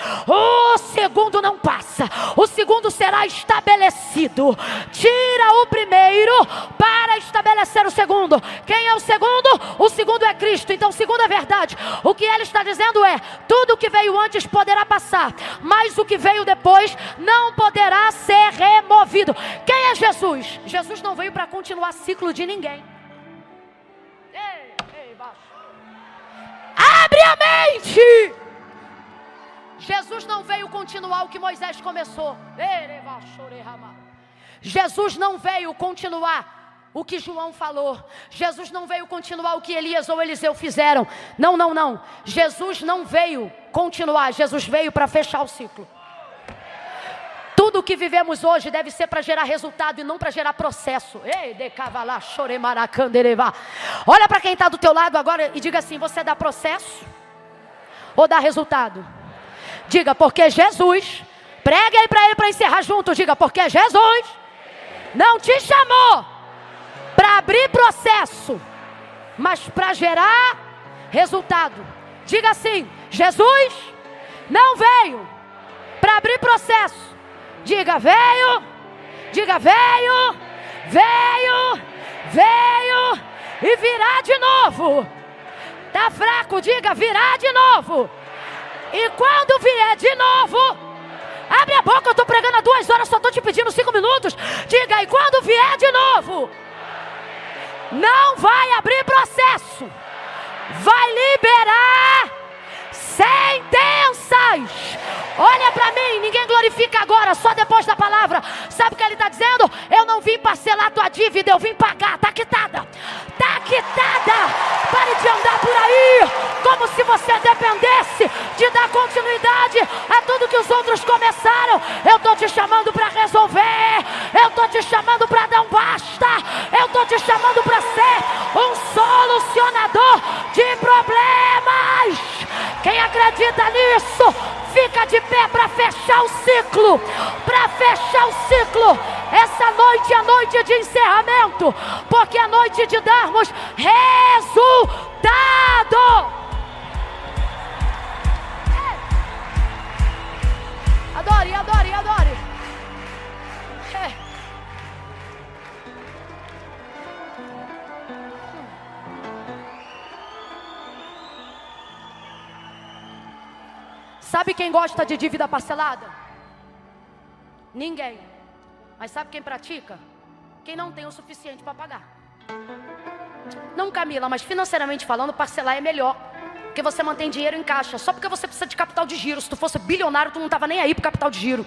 não passa. O segundo será estabelecido. Tira o primeiro para estabelecer o segundo. Quem é o segundo? O segundo é Cristo. Então, segundo a verdade, o que ele está dizendo é: tudo que veio antes poderá passar, mas o que veio depois não poderá ser removido. Quem é Jesus? Jesus não veio para continuar ciclo de ninguém. Ei, baixo. Abre a mente! Jesus não veio continuar o que Moisés começou. Jesus não veio continuar o que João falou. Jesus não veio continuar o que Elias ou Eliseu fizeram. Não. Jesus não veio continuar. Jesus veio para fechar o ciclo. Tudo o que vivemos hoje deve ser para gerar resultado e não para gerar processo. Olha para quem está do teu lado agora e diga assim: você dá processo ou dá resultado? Diga: porque Jesus. Pregue aí para ele para encerrar junto. Diga: porque Jesus não te chamou para abrir processo, mas para gerar resultado. Diga assim: Jesus não veio para abrir processo. Diga: veio. Diga: veio e virá de novo. Tá fraco? Diga: virá de novo. E quando vier de novo, abre a boca. Eu estou pregando há 2 horas, só estou te pedindo 5 minutos. Diga: e quando vier de novo, não vai abrir processo, vai liberar sentenças. Olha para mim, ninguém glorifica agora, só depois da palavra. Sabe o que ele está dizendo? Eu não vim parcelar tua dívida, eu vim pagar. Está quitada, está quitada. Pare de andar por aí como se você dependesse de dar continuidade a tudo que os outros começaram. Eu estou te chamando para resolver. Eu estou te chamando para dar um basta. Eu estou te chamando para ser um solucionador de problemas. Quem acredita nisso, fica de pé para fechar o ciclo. Para fechar o ciclo. Essa noite é noite de encerramento, porque é noite de darmos resultado. Adore, adore, adore. Sabe quem gosta de dívida parcelada? Ninguém. Mas sabe quem pratica? Quem não tem o suficiente para pagar. Não, Camila, mas financeiramente falando, parcelar é melhor. Porque você mantém dinheiro em caixa. Só porque você precisa de capital de giro. Se tu fosse bilionário, tu não estava nem aí pro capital de giro.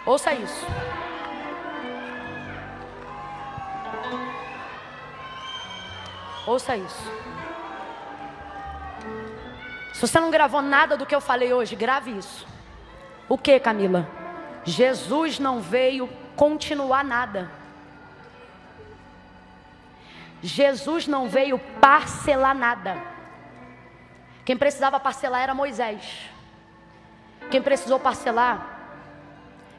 Ouça isso. Ouça isso. Se você não gravou nada do que eu falei hoje, grave isso. O que, Camila? Jesus não veio continuar nada. Jesus não veio parcelar nada. Quem precisava parcelar era Moisés. Quem precisou parcelar?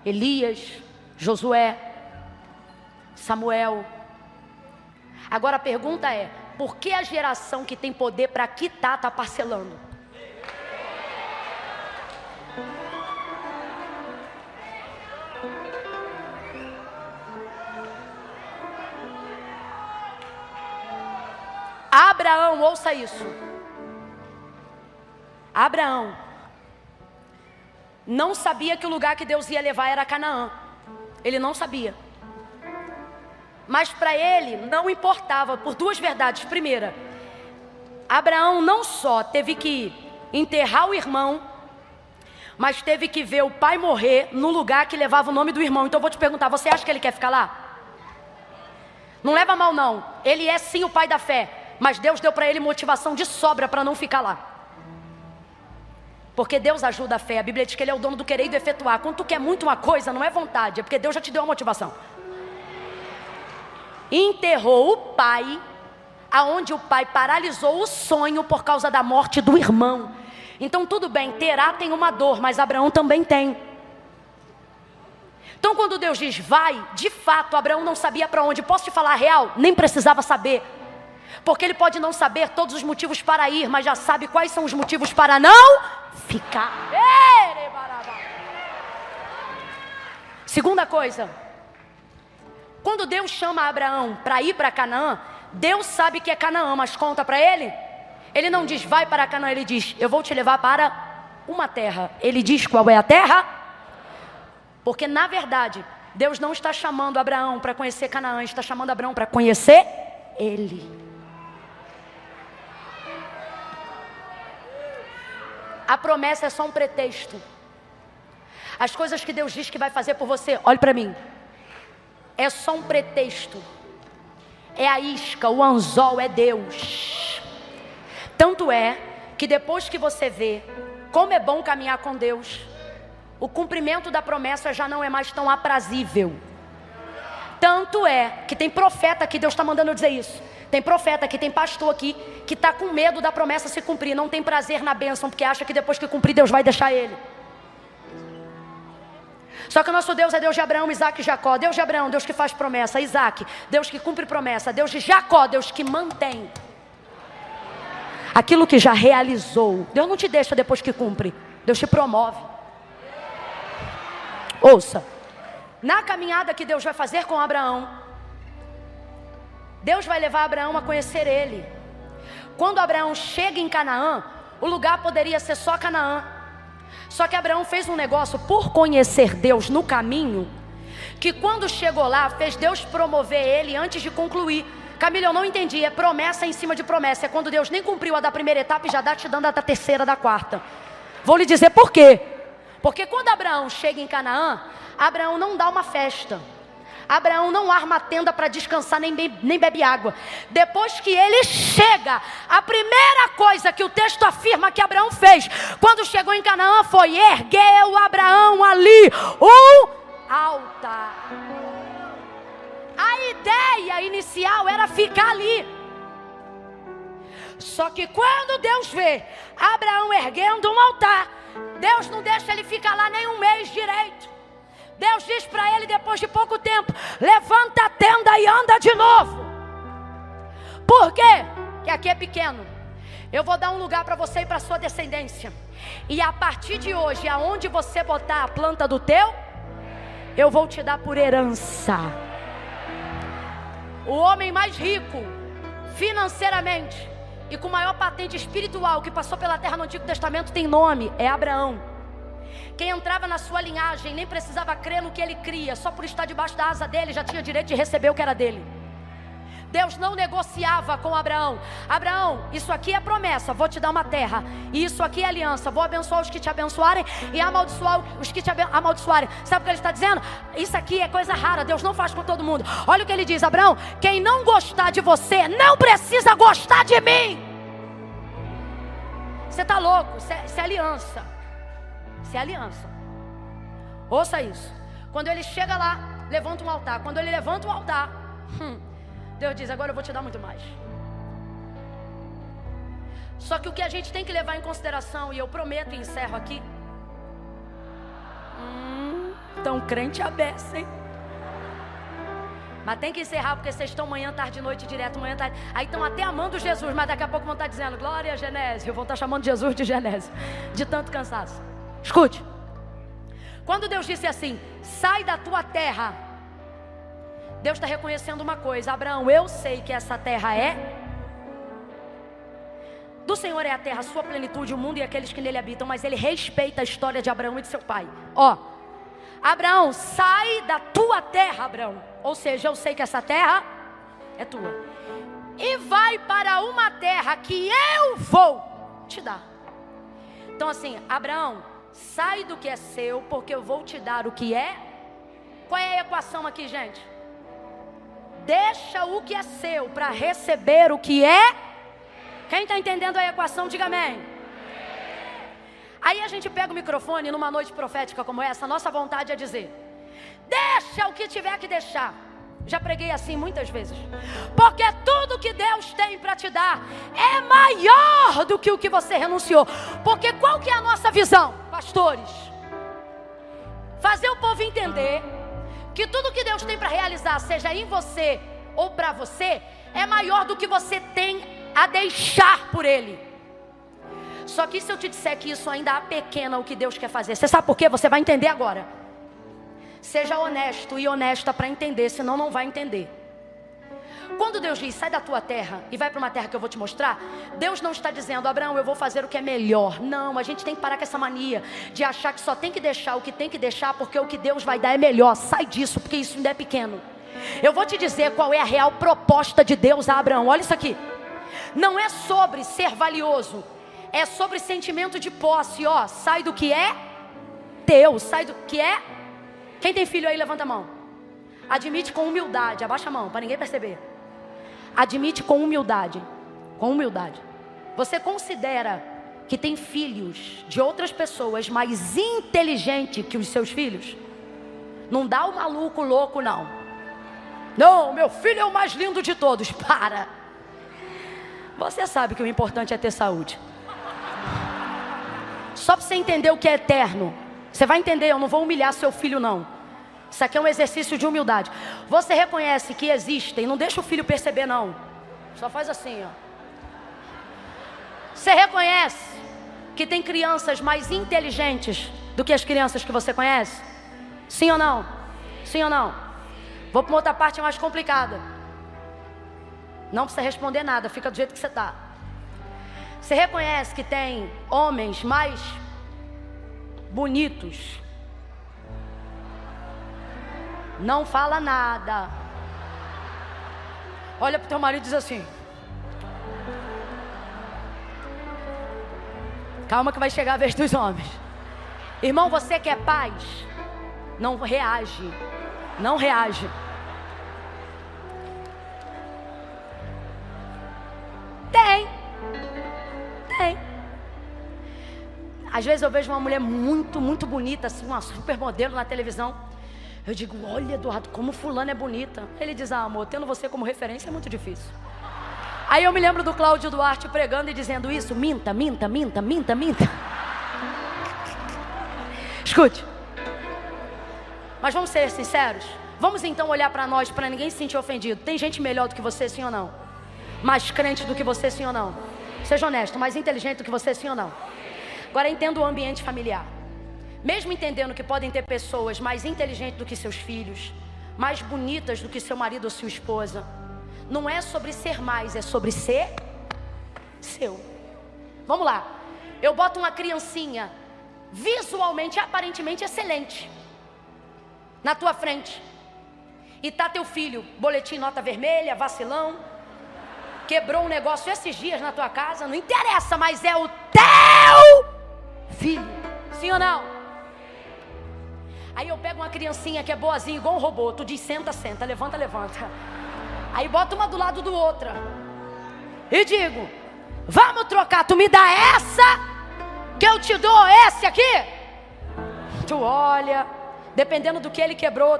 Elias, Josué, Samuel. Agora a pergunta é: por que a geração que tem poder para quitar está parcelando? Abraão, ouça isso. Abraão não sabia que o lugar que Deus ia levar era Canaã. Ele não sabia. Mas para ele não importava, por 2 verdades. Primeira, Abraão não só teve que enterrar o irmão, mas teve que ver o pai morrer no lugar que levava o nome do irmão. Então eu vou te perguntar, você acha que ele quer ficar lá? Não leva mal não, ele é sim o pai da fé, mas Deus deu para ele motivação de sobra para não ficar lá. Porque Deus ajuda a fé, a Bíblia diz que Ele é o dono do querer e do efetuar. Quando tu quer muito uma coisa, não é vontade, é porque Deus já te deu a motivação. enterrou o pai, aonde o pai paralisou o sonho por causa da morte do irmão. Então tudo bem, Terá tem uma dor, mas Abraão também tem. Então quando Deus diz vai, de fato Abraão não sabia para onde. Posso te falar a real? Nem precisava saber. Porque ele pode não saber todos os motivos para ir, mas já sabe quais são os motivos para não ficar. Segunda coisa, quando Deus chama Abraão para ir para Canaã, Deus sabe que é Canaã, mas conta para ele. Ele não diz vai para Canaã, ele diz eu vou te levar para uma terra. Ele diz qual é a terra? Porque na verdade, Deus não está chamando Abraão para conhecer Canaã, está chamando Abraão para conhecer ele. A promessa é só um pretexto. As coisas que Deus diz que vai fazer por você, olhe para mim, é só um pretexto. É a isca, o anzol é Deus. Tanto é que depois que você vê como é bom caminhar com Deus, o cumprimento da promessa já não é mais tão aprazível. Tanto é que tem profeta aqui, Deus está mandando eu dizer isso. Tem profeta aqui, tem pastor aqui, que está com medo da promessa se cumprir. Não tem prazer na bênção, porque acha que depois que cumprir, Deus vai deixar ele. Só que o nosso Deus é Deus de Abraão, Isaac e Jacó. Deus de Abraão, Deus que faz promessa. Isaac, Deus que cumpre promessa. Deus de Jacó, Deus que mantém aquilo que já realizou. Deus não te deixa depois que cumpre, Deus te promove. Ouça, na caminhada que Deus vai fazer com Abraão, Deus vai levar Abraão a conhecer ele. Quando Abraão chega em Canaã, o lugar poderia ser só Canaã. Só que Abraão fez um negócio por conhecer Deus no caminho, que quando chegou lá, fez Deus promover ele antes de concluir. Camila, eu não entendi, é promessa em cima de promessa. É quando Deus nem cumpriu a da primeira etapa e já está te dando a da terceira, da quarta. Vou lhe dizer por quê. Porque quando Abraão chega em Canaã, Abraão não dá uma festa. Abraão não arma a tenda para descansar, nem bebe água. Depois que ele chega, a primeira coisa que o texto afirma que Abraão fez, quando chegou em Canaã, foi ergueu Abraão ali um altar. A ideia inicial era ficar ali. Só que quando Deus vê Abraão erguendo um altar, Deus não deixa ele ficar lá nem um mês direito. Deus diz para ele depois de pouco tempo: levanta a tenda e anda de novo. Por quê? Que aqui é pequeno. Eu vou dar um lugar para você e para sua descendência. E a partir de hoje, aonde você botar a planta do teu, eu vou te dar por herança. O homem mais rico financeiramente e com maior patente espiritual que passou pela terra no Antigo Testamento tem nome, é Abraão. Quem entrava na sua linhagem nem precisava crer no que ele cria, só por estar debaixo da asa dele já tinha direito de receber o que era dele. Deus não negociava com Abraão. Abraão, isso aqui é promessa, vou te dar uma terra. E isso aqui é aliança, vou abençoar os que te abençoarem e amaldiçoar os que te amaldiçoarem. Sabe o que ele está dizendo? Isso aqui é coisa rara, Deus não faz com todo mundo. Olha o que ele diz: Abraão, quem não gostar de você não precisa gostar de mim. Você está louco, isso é aliança. Isso é aliança. Ouça isso. Quando ele chega lá, levanta um altar. Quando ele levanta o altar, Deus diz: agora eu vou te dar muito mais. Só que o que a gente tem que levar em consideração, e eu prometo e encerro aqui, tão crente a beça, hein? Mas tem que encerrar, porque vocês estão manhã, tarde, noite, direto, manhã, tarde. Aí estão até amando Jesus, mas daqui a pouco vão estar dizendo glória a Genésio. Vão estar chamando Jesus de Genésio, de tanto cansaço. Escute. Quando Deus disse assim: sai da tua terra, Deus está reconhecendo uma coisa: Abraão, eu sei que essa terra é do Senhor, é a terra, a sua plenitude, o mundo e aqueles que nele habitam. Mas ele respeita a história de Abraão e de seu pai. Abraão, sai da tua terra, Abraão. Ou seja, eu sei que essa terra é tua, e vai para uma terra que eu vou te dar. Então assim, Abraão, sai do que é seu, porque eu vou te dar o que é. Qual é a equação aqui, gente? Deixa o que é seu para receber o que é. Quem está entendendo a equação, diga amém. Aí a gente pega o microfone numa noite profética como essa. Nossa vontade é dizer: deixa o que tiver que deixar. Já preguei assim muitas vezes. Porque tudo que Deus tem para te dar é maior do que o que você renunciou. Porque qual que é a nossa visão, pastores? Fazer o povo entender que tudo que Deus tem para realizar, seja em você ou para você, é maior do que você tem a deixar por Ele. Só que se eu te disser que isso ainda apequena o que Deus quer fazer, você sabe por quê? Você vai entender agora. Seja honesto e honesta para entender, senão não vai entender. Quando Deus diz, sai da tua terra e vai para uma terra que eu vou te mostrar, Deus não está dizendo, Abraão, eu vou fazer o que é melhor. Não, a gente tem que parar com essa mania de achar que só tem que deixar o que tem que deixar, porque o que Deus vai dar é melhor. Sai disso, porque isso ainda é pequeno. Eu vou te dizer qual é a real proposta de Deus a Abraão. Olha isso aqui. Não é sobre ser valioso, é sobre sentimento de posse. Ó, sai do que é teu, sai do que é. Quem tem filho aí, levanta a mão. Admite com humildade, abaixa a mão, para ninguém perceber. Admite com humildade. Com humildade. Você considera que tem filhos de outras pessoas mais inteligentes que os seus filhos? Não dá o maluco louco, não. Não, meu filho é o mais lindo de todos. Para. Você sabe que o importante é ter saúde. Só para você entender o que é eterno. Você vai entender, eu não vou humilhar seu filho, não. Isso aqui é um exercício de humildade. Você reconhece que existem, não deixa o filho perceber, não. Só faz assim, ó. Você reconhece que tem crianças mais inteligentes do que as crianças que você conhece? Sim ou não? Sim ou não? Vou para uma outra parte mais complicada. Não precisa responder nada, fica do jeito que você está. Você reconhece que tem homens mais bonitos? Não fala nada. Olha para o teu marido e diz assim: calma que vai chegar a vez dos homens. Irmão, você que é paz, não reage. Não reage. Tem. Às vezes eu vejo uma mulher muito, muito bonita, assim, uma supermodelo na televisão. Eu digo, olha, Eduardo, como fulana é bonita. Ele diz, amor, tendo você como referência é muito difícil. Aí eu me lembro do Cláudio Duarte pregando e dizendo isso. Minta. Escute. Mas vamos ser sinceros. Vamos então olhar para nós, para ninguém se sentir ofendido. Tem gente melhor do que você, sim ou não? Mais crente do que você, sim ou não? Seja honesto, mais inteligente do que você, sim ou não? Agora entenda o ambiente familiar. Mesmo entendendo que podem ter pessoas mais inteligentes do que seus filhos, mais bonitas do que seu marido ou sua esposa, não é sobre ser mais, é sobre ser seu. Vamos lá. Eu boto uma criancinha visualmente, aparentemente excelente na tua frente, e tá teu filho, boletim nota vermelha, vacilão, quebrou um negócio esses dias na tua casa, não interessa, mas é o teu filho, sim ou não? Aí eu pego uma criancinha que é boazinha, igual um robô. Tu diz senta, levanta. Aí bota uma do lado do outra e digo, vamos trocar, tu me dá essa, que eu te dou esse aqui. Tu olha, dependendo do que ele quebrou,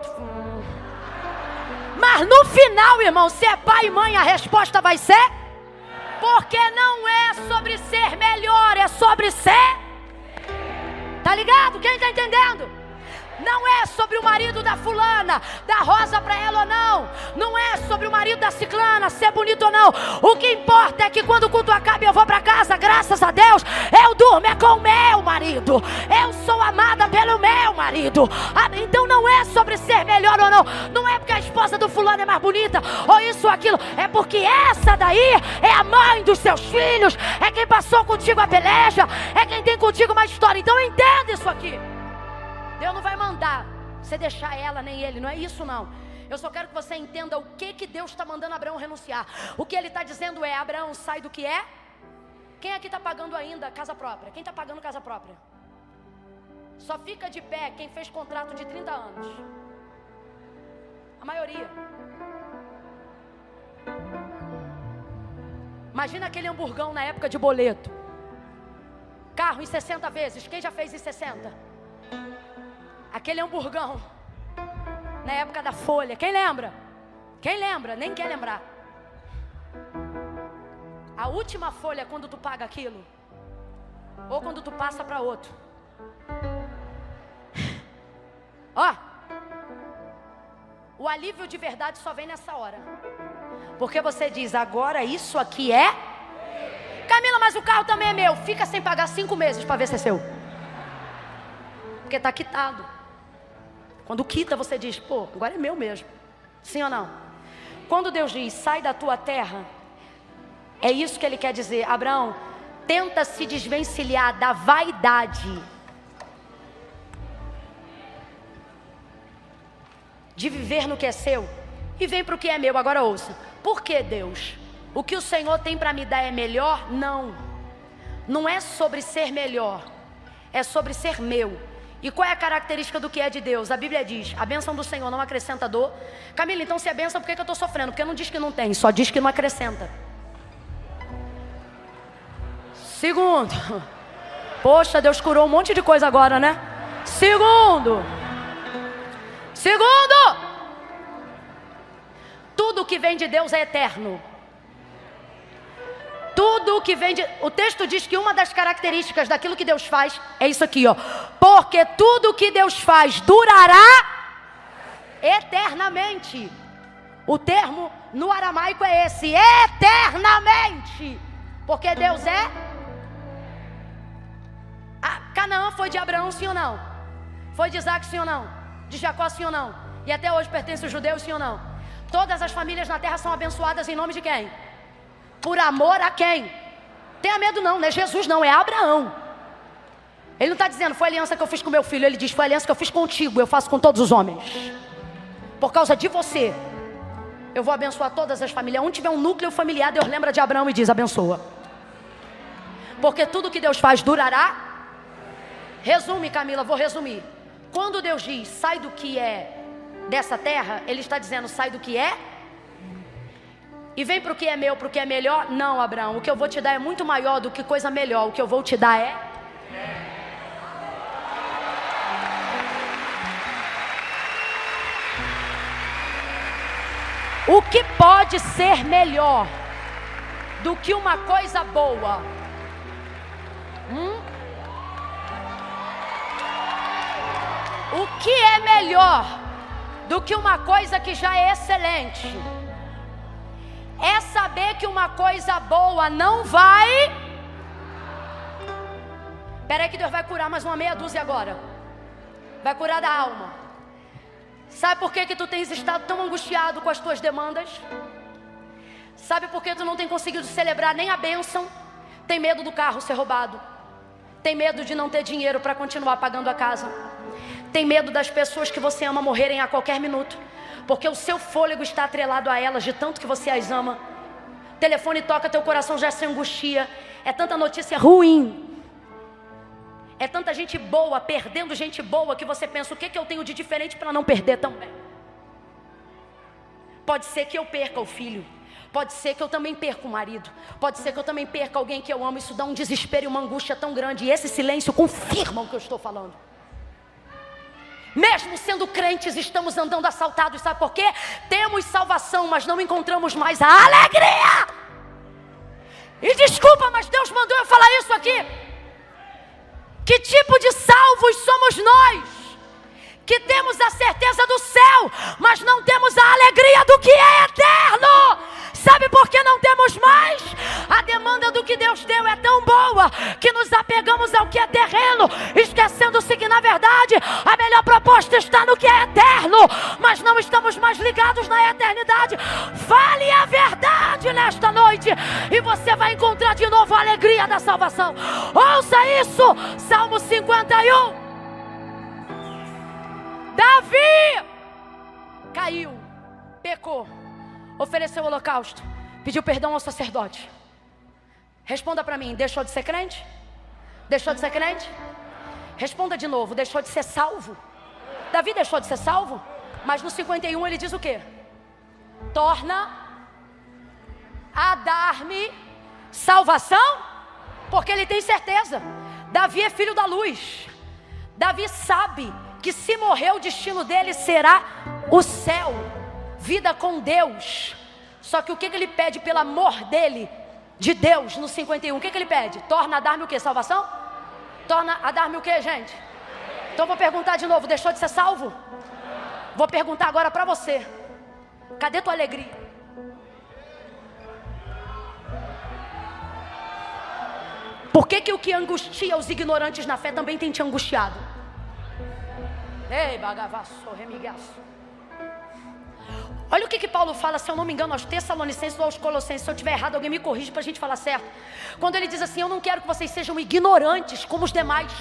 mas no final, irmão, se é pai e mãe, a resposta vai ser, porque não é sobre ser melhor, é sobre ser. Tá ligado? Quem tá entendendo? Não é sobre o marido da fulana dar rosa pra ela ou não. Não é sobre o marido da ciclana ser bonito ou não. O que importa é que quando o culto acaba e eu vou pra casa, graças a Deus, eu durmo é com o meu marido. Eu sou amada pelo meu marido. Então não é sobre ser melhor ou não. Não é porque a esposa do fulano é mais bonita ou isso ou aquilo. É porque essa daí é a mãe dos seus filhos. É quem passou contigo a peleja. É quem tem contigo uma história. Então entenda isso aqui. Deus não vai mandar você deixar ela nem ele, não é isso não. Eu só quero que você entenda o que Deus está mandando Abraão renunciar. O que ele está dizendo é, Abraão, sai do que é. Quem aqui está pagando ainda casa própria? Quem está pagando casa própria? Só fica de pé quem fez contrato de 30 anos. A maioria. Imagina aquele hamburgão na época de boleto. Carro em 60 vezes, quem já fez em 60? Aquele hamburgão na época da folha, quem lembra? Quem lembra? Nem quer lembrar. A última folha é quando tu paga aquilo, ou quando tu passa para outro. Ó, o alívio de verdade só vem nessa hora. Porque você diz, agora isso aqui é... Camila, mas o carro também é meu. Fica sem pagar 5 meses para ver se é seu. Porque está quitado. Quando quita você diz, pô, agora é meu mesmo. Sim ou não? Quando Deus diz, sai da tua terra, é isso que Ele quer dizer. Abraão, tenta se desvencilhar da vaidade de viver no que é seu e vem para o que é meu. Agora ouça, por que Deus? O que o Senhor tem para me dar é melhor? Não, não é sobre ser melhor, é sobre ser meu. E qual é a característica do que é de Deus? A Bíblia diz, a bênção do Senhor não acrescenta dor. Camila, então se é bênção, por que eu estou sofrendo? Porque não diz que não tem, só diz que não acrescenta. Segundo, poxa, Deus curou um monte de coisa agora, né? Segundo, tudo que vem de Deus é eterno. Tudo que vem de... O texto diz que uma das características daquilo que Deus faz é isso aqui, ó. Porque tudo que Deus faz durará eternamente. O termo no aramaico é esse, eternamente. Porque Deus é... Canaã foi de Abraão, sim ou não? Foi de Isaac, sim ou não? De Jacó, sim ou não? E até hoje pertence aos judeus, sim ou não? Todas as famílias na terra são abençoadas em nome de quem? Por amor a quem? Tenha medo não é Jesus não, é Abraão. Ele não está dizendo, foi a aliança que eu fiz com meu filho. Ele diz, foi a aliança que eu fiz contigo, eu faço com todos os homens. Por causa de você, eu vou abençoar todas as famílias. Onde tiver um núcleo familiar, Deus lembra de Abraão e diz, abençoa. Porque tudo que Deus faz durará. Resume, Camila, vou resumir. Quando Deus diz, sai do que é dessa terra, Ele está dizendo, sai do que é e vem para o que é meu, para o que é melhor. Não, Abraão, o que eu vou te dar é muito maior do que coisa melhor. O que eu vou te dar é... O que pode ser melhor do que uma coisa boa? O que é melhor do que uma coisa que já é excelente? É saber que uma coisa boa não vai... Espera aí que Deus vai curar mais uma meia dúzia agora. Vai curar da alma. Sabe por que tu tens estado tão angustiado com as tuas demandas? Sabe por que tu não tem conseguido celebrar nem a bênção? Tem medo do carro ser roubado. Tem medo de não ter dinheiro para continuar pagando a casa. Tem medo das pessoas que você ama morrerem a qualquer minuto. Porque o seu fôlego está atrelado a elas de tanto que você as ama. O telefone toca, teu coração já se angustia. É tanta notícia ruim. É tanta gente boa, perdendo gente boa, que você pensa, o que eu tenho de diferente para não perder também? Pode ser que eu perca o filho. Pode ser que eu também perca o marido. Pode ser que eu também perca alguém que eu amo. Isso dá um desespero e uma angústia tão grande. E esse silêncio confirma o que eu estou falando. Mesmo sendo crentes, estamos andando assaltados. Sabe por quê? Temos salvação, mas não encontramos mais a alegria. E desculpa, mas Deus mandou eu falar isso aqui. Que tipo de salvos somos nós? Que temos a certeza do céu, mas não temos a alegria do que é eterno. Sabe por que não temos mais? A demanda do que Deus deu é tão boa que nos apegamos ao que é terreno, esquecendo-se que na verdade a melhor proposta está no que é eterno, mas não estamos mais ligados na eternidade. Fale a verdade nesta noite e você vai encontrar de novo a alegria da salvação. Ouça isso, Salmo 51. Davi caiu, pecou, ofereceu o holocausto, pediu perdão ao sacerdote. Responda para mim, deixou de ser crente? Deixou de ser crente? Responda de novo, deixou de ser salvo? Davi deixou de ser salvo? Mas no 51 ele diz o quê? Torna a dar-me salvação? Porque ele tem certeza. Davi é filho da luz. Davi sabe que se morrer o destino dele será o céu. vida com Deus. Só que o que ele pede pelo amor dele, de Deus, no 51? O que ele pede? Torna a dar-me o quê? Salvação? Torna a dar-me o quê, gente? Então vou perguntar de novo, deixou de ser salvo? Vou perguntar agora para você. Cadê tua alegria? Por que o que angustia os ignorantes na fé também tem te angustiado? Ei, bagavaço, remigaço. Olha o que Paulo fala, se eu não me engano, aos Tessalonicenses ou aos Colossenses. Se eu estiver errado, alguém me corrige para a gente falar certo. Quando ele diz assim: eu não quero que vocês sejam ignorantes como os demais,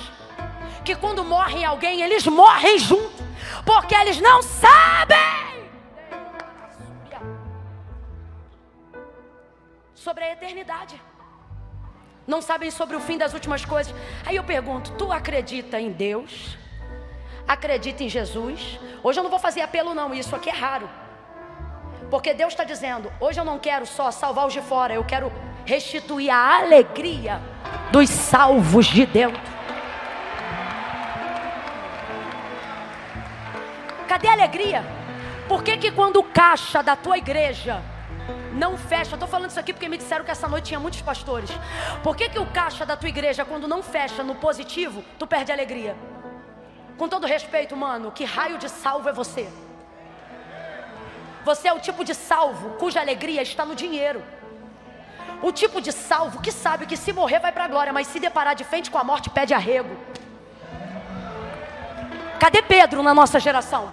que quando morrem alguém, eles morrem junto, porque eles não sabem sobre a eternidade, não sabem sobre o fim das últimas coisas. Aí eu pergunto: tu acredita em Deus? Acredita em Jesus? Hoje eu não vou fazer apelo não, isso aqui é raro, porque Deus está dizendo: hoje eu não quero só salvar os de fora, eu quero restituir a alegria dos salvos de dentro. Cadê a alegria? Por que quando o caixa da tua igreja não fecha? Estou falando isso aqui porque me disseram que essa noite tinha muitos pastores. Por que o caixa da tua igreja, quando não fecha no positivo, tu perde a alegria? Com todo respeito, mano, que raio de salvo é você? Você é o tipo de salvo cuja alegria está no dinheiro. O tipo de salvo que sabe que se morrer vai para a glória, mas se deparar de frente com a morte pede arrego. Cadê Pedro na nossa geração?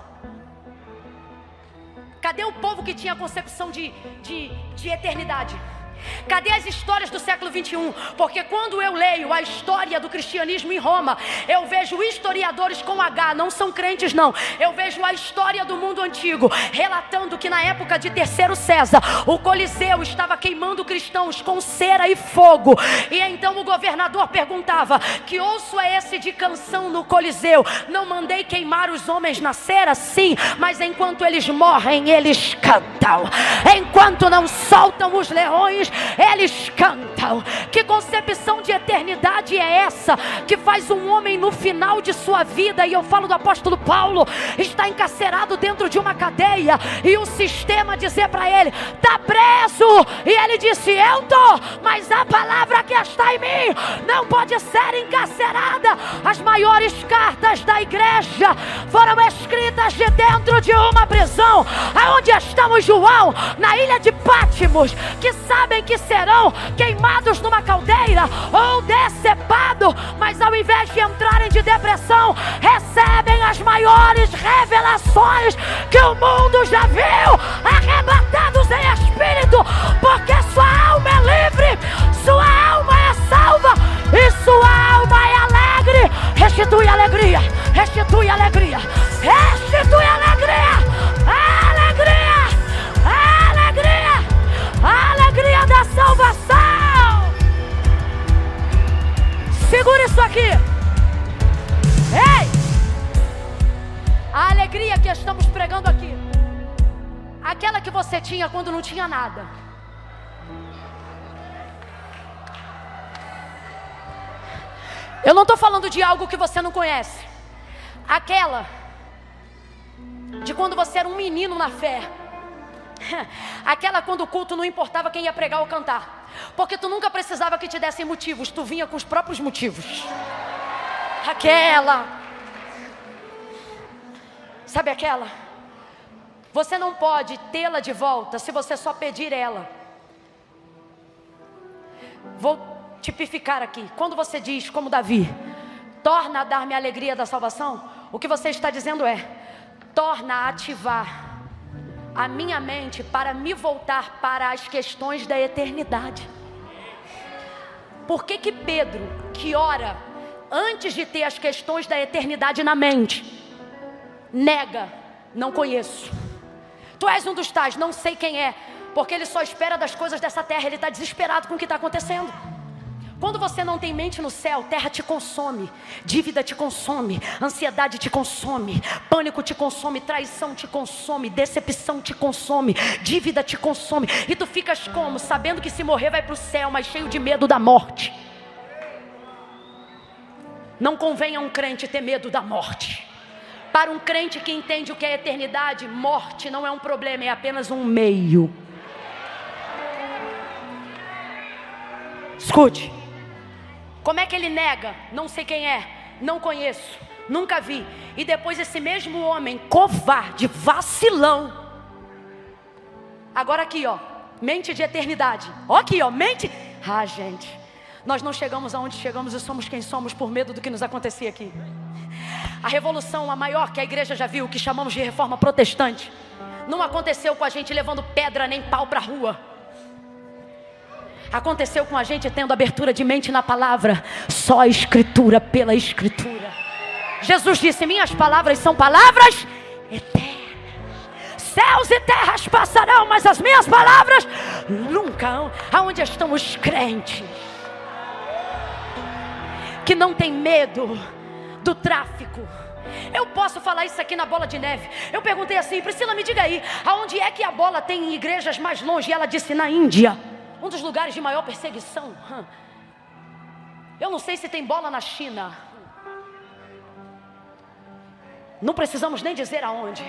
Cadê o povo que tinha a concepção de eternidade? Cadê as histórias do século 21? Porque quando eu leio a história do cristianismo em Roma, eu vejo historiadores com H, não são crentes não. Eu vejo a história do mundo antigo, relatando que na época de Terceiro César, o Coliseu estava queimando cristãos com cera e fogo. E então o governador perguntava: que osso é esse de canção no Coliseu? Não mandei queimar os homens na cera? Sim, mas enquanto eles morrem, eles cantam. Enquanto não soltam os leões, eles cantam. Que concepção de eternidade é essa que faz um homem no final de sua vida, e eu falo do apóstolo Paulo, está encarcerado dentro de uma cadeia, e o sistema dizer para ele: está preso, e ele disse: eu tô, mas a palavra que está em mim não pode ser encarcerada. As maiores cartas da igreja foram escritas de dentro de uma prisão. Aonde estamos, João? Na ilha de Pátimos, que sabem que serão queimados numa caldeira ou decepados, mas ao invés de entrarem de depressão, recebem as maiores revelações que o mundo já viu, arrebatados em espírito, porque sua alma é livre, sua alma é salva e sua alma é alegre. Restitui a alegria, restitui a alegria, restitui a alegria, a alegria, a alegria, a alegria da salvação. Segura isso aqui. Ei! A alegria que estamos pregando aqui, aquela que você tinha quando não tinha nada. Eu não estou falando de algo que você não conhece. Aquela de quando você era um menino na fé. Aquela quando o culto não importava quem ia pregar ou cantar, porque tu nunca precisava que te dessem motivos, tu vinha com os próprios motivos. Aquela, sabe aquela? Você não pode tê-la de volta se você só pedir ela. Vou tipificar aqui. Quando você diz, como Davi, torna a dar-me a alegria da salvação, o que você está dizendo é: torna a ativar a minha mente para me voltar para as questões da eternidade. Por que Pedro, que ora antes de ter as questões da eternidade na mente, nega: não conheço? Tu és um dos tais, não sei quem é, porque ele só espera das coisas dessa terra, ele está desesperado com o que está acontecendo. Quando você não tem mente no céu, terra te consome, dívida te consome, ansiedade te consome, pânico te consome, traição te consome, decepção te consome, dívida te consome. E tu ficas como? Sabendo que se morrer vai para o céu, mas cheio de medo da morte. Não convém a um crente ter medo da morte. Para um crente que entende o que é eternidade, morte não é um problema, é apenas um meio. Escute, como é que ele nega? Não sei quem é, não conheço, nunca vi. E depois esse mesmo homem, covarde, vacilão. Agora aqui ó, mente de eternidade. Ó aqui ó, mente. Ah gente, nós não chegamos aonde chegamos e somos quem somos por medo do que nos acontecia aqui. A revolução, a maior que a igreja já viu, que chamamos de reforma protestante, não aconteceu com a gente levando pedra nem pau para a rua. Aconteceu com a gente tendo abertura de mente na palavra. Só a escritura pela escritura. Jesus disse, minhas palavras são palavras eternas. Céus e terras passarão, mas as minhas palavras nunca. Aonde estão os crentes que não tem medo do tráfico? Eu posso falar isso aqui na Bola de Neve. Eu perguntei assim, Priscila, me diga aí, aonde é que a bola tem igrejas mais longe? E ela disse, na Índia, um dos lugares de maior perseguição. Eu não sei se tem bola na China. Não precisamos nem dizer aonde.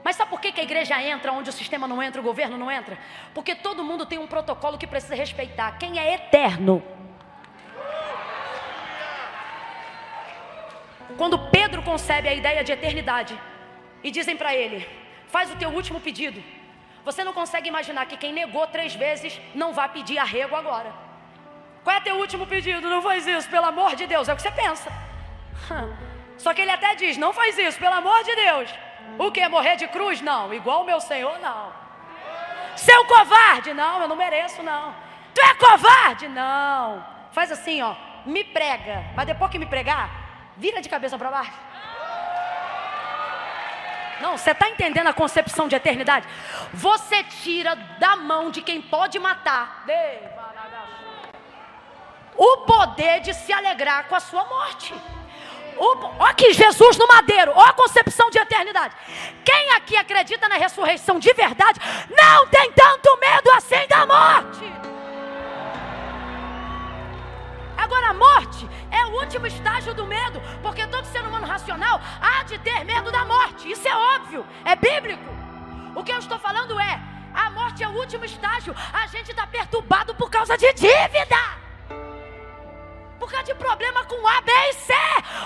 Mas sabe por que a igreja entra onde o sistema não entra, o governo não entra? Porque todo mundo tem um protocolo que precisa respeitar. Quem é eterno? Quando Pedro concebe a ideia de eternidade e dizem para ele, faz o teu último pedido. Você não consegue imaginar que quem negou 3 vezes não vai pedir arrego agora. Qual é teu último pedido? Não faz isso, pelo amor de Deus. É o que você pensa. Só que ele até diz, não faz isso, pelo amor de Deus. O que? Morrer de cruz? Não. Igual o meu Senhor? Não. Seu covarde? Não, eu não mereço não. Tu é covarde? Não. Faz assim ó, me prega. Mas depois que me pregar, vira de cabeça para baixo. Não, você está entendendo a concepção de eternidade? Você tira da mão de quem pode matar o poder de se alegrar com a sua morte. Olha aqui, Jesus no madeiro. Olha a concepção de eternidade. Quem aqui acredita na ressurreição de verdade não tem tanto medo assim da morte. Agora a morte é o último estágio do medo, porque todo ser humano racional há de ter medo da morte. Isso é óbvio, é bíblico. O que eu estou falando é, a morte é o último estágio. A gente está perturbado por causa de dívida, por causa de problema com A, B e C,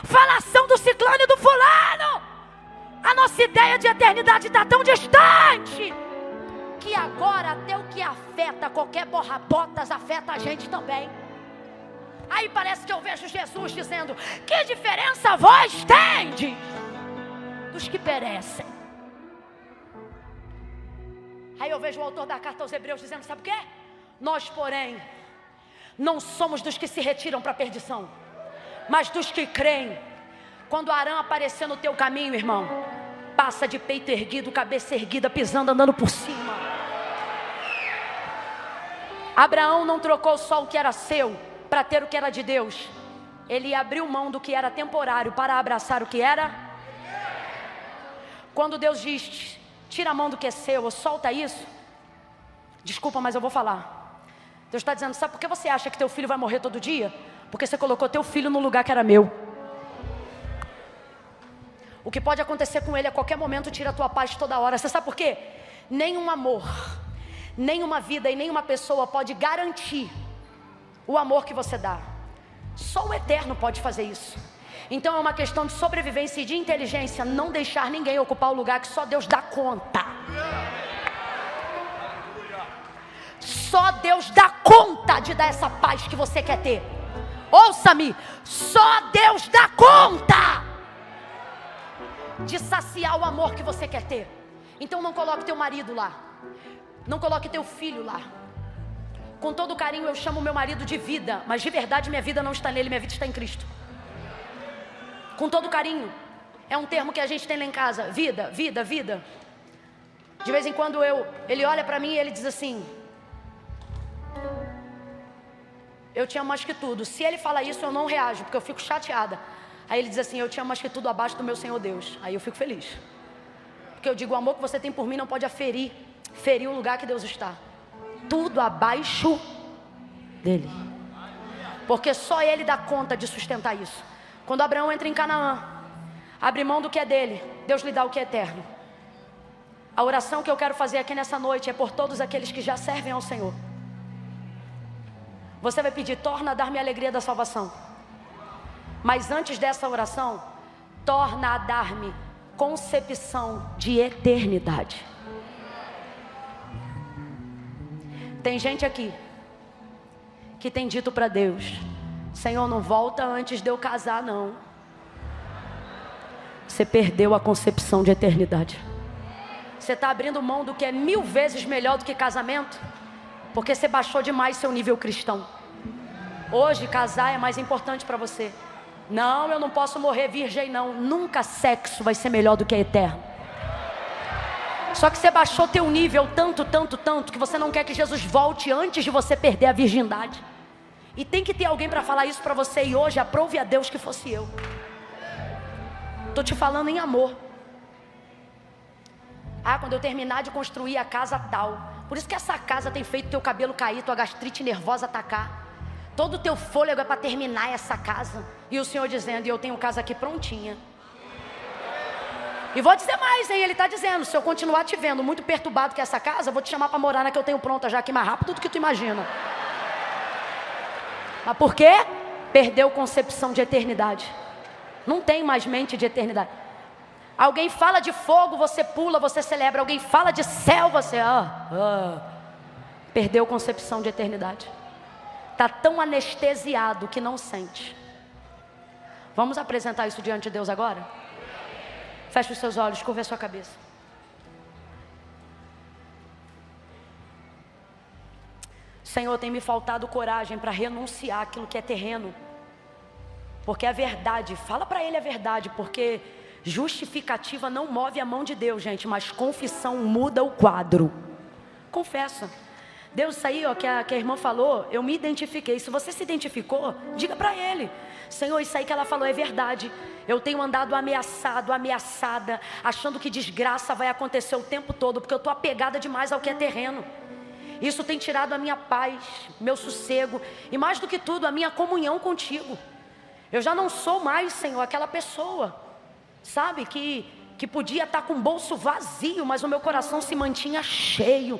falação do ciclano e do fulano. A nossa ideia de eternidade está tão distante que agora até o que afeta qualquer borra-botas afeta a gente também. Aí parece que eu vejo Jesus dizendo, que diferença vós tendes dos que perecem? Aí eu vejo o autor da carta aos Hebreus dizendo, sabe o quê? Nós, porém, não somos dos que se retiram para a perdição, mas dos que creem. Quando Arã aparecer no teu caminho, irmão, passa de peito erguido, cabeça erguida, pisando, andando por cima. Abraão não trocou só o que era seu para ter o que era de Deus. Ele abriu mão do que era temporário para abraçar o que era. Quando Deus diz, tira a mão do que é seu, ou solta isso, desculpa, mas eu vou falar. Deus está dizendo, sabe por que você acha que teu filho vai morrer todo dia? Porque você colocou teu filho no lugar que era meu. O que pode acontecer com ele a qualquer momento tira a tua paz toda hora. Você sabe por quê? Nenhum amor, nenhuma vida e nenhuma pessoa pode garantir o amor que você dá. Só o eterno pode fazer isso. Então é uma questão de sobrevivência e de inteligência, não deixar ninguém ocupar o lugar que só Deus dá conta. Só Deus dá conta de dar essa paz que você quer ter. Ouça-me, só Deus dá conta de saciar o amor que você quer ter. Então não coloque teu marido lá, não coloque teu filho lá. Com todo carinho eu chamo meu marido de vida, mas de verdade minha vida não está nele, minha vida está em Cristo. Com todo carinho, é um termo que a gente tem lá em casa, vida, vida, vida. De vez em quando ele olha para mim e ele diz assim, eu te amo mais que tudo. Se ele fala isso eu não reajo, porque eu fico chateada. Aí ele diz assim, eu te amo mais que tudo abaixo do meu Senhor Deus. Aí eu fico feliz, porque eu digo, o amor que você tem por mim não pode ferir o lugar que Deus está. Tudo abaixo dele, porque só ele dá conta de sustentar isso. Quando Abraão entra em Canaã, Abre mão do que é dele, Deus lhe dá o que é eterno. A oração que eu quero fazer aqui nessa noite é por todos aqueles que já servem ao Senhor. Você vai pedir: torna a dar-me a alegria da salvação. Mas antes dessa oração, torna a dar-me concepção de eternidade. Tem gente aqui que tem dito para Deus: Senhor, não volta antes de eu casar, não. Você perdeu a concepção de eternidade. Você está abrindo mão do que é 1000 vezes melhor do que casamento, porque você baixou demais seu nível cristão. Hoje casar é mais importante para você. Não, eu não posso morrer virgem, não. Nunca sexo vai ser melhor do que eterno. Só que você baixou teu nível tanto, que você não quer que Jesus volte antes de você perder a virgindade. E tem que ter alguém para falar isso para você. E hoje aprove a Deus que fosse eu. Estou te falando em amor. Quando eu terminar de construir a casa tal. Por isso que essa casa tem feito teu cabelo cair, tua gastrite nervosa atacar. Todo o teu fôlego é para terminar essa casa. E o Senhor dizendo: e eu tenho casa aqui prontinha. E vou dizer mais, hein? Ele está dizendo: se eu continuar te vendo muito perturbado com essa casa, eu vou te chamar para morar na que eu tenho pronta já aqui mais rápido do que tu imagina. Mas por quê? Perdeu concepção de eternidade. Não tem mais mente de eternidade. Alguém fala de fogo, você pula, você celebra. Alguém fala de céu, você perdeu concepção de eternidade. Está tão anestesiado que não sente. Vamos apresentar isso diante de Deus agora? Feche os seus olhos, curva a sua cabeça. Senhor, tem me faltado coragem para renunciar aquilo que é terreno. Porque a verdade, fala para ele a verdade, porque justificativa não move a mão de Deus, gente, mas confissão muda o quadro. Confessa. Deus, isso aí que a irmã falou, eu me identifiquei. Se você se identificou, diga para ele: Senhor, isso aí que ela falou é verdade. Eu tenho andado ameaçado, ameaçada, achando que desgraça vai acontecer o tempo todo, porque eu estou apegada demais ao que é terreno. Isso tem tirado a minha paz, meu sossego, e mais do que tudo, a minha comunhão contigo. Eu já não sou mais, Senhor, aquela pessoa, sabe, que podia estar com o bolso vazio, mas o meu coração se mantinha cheio.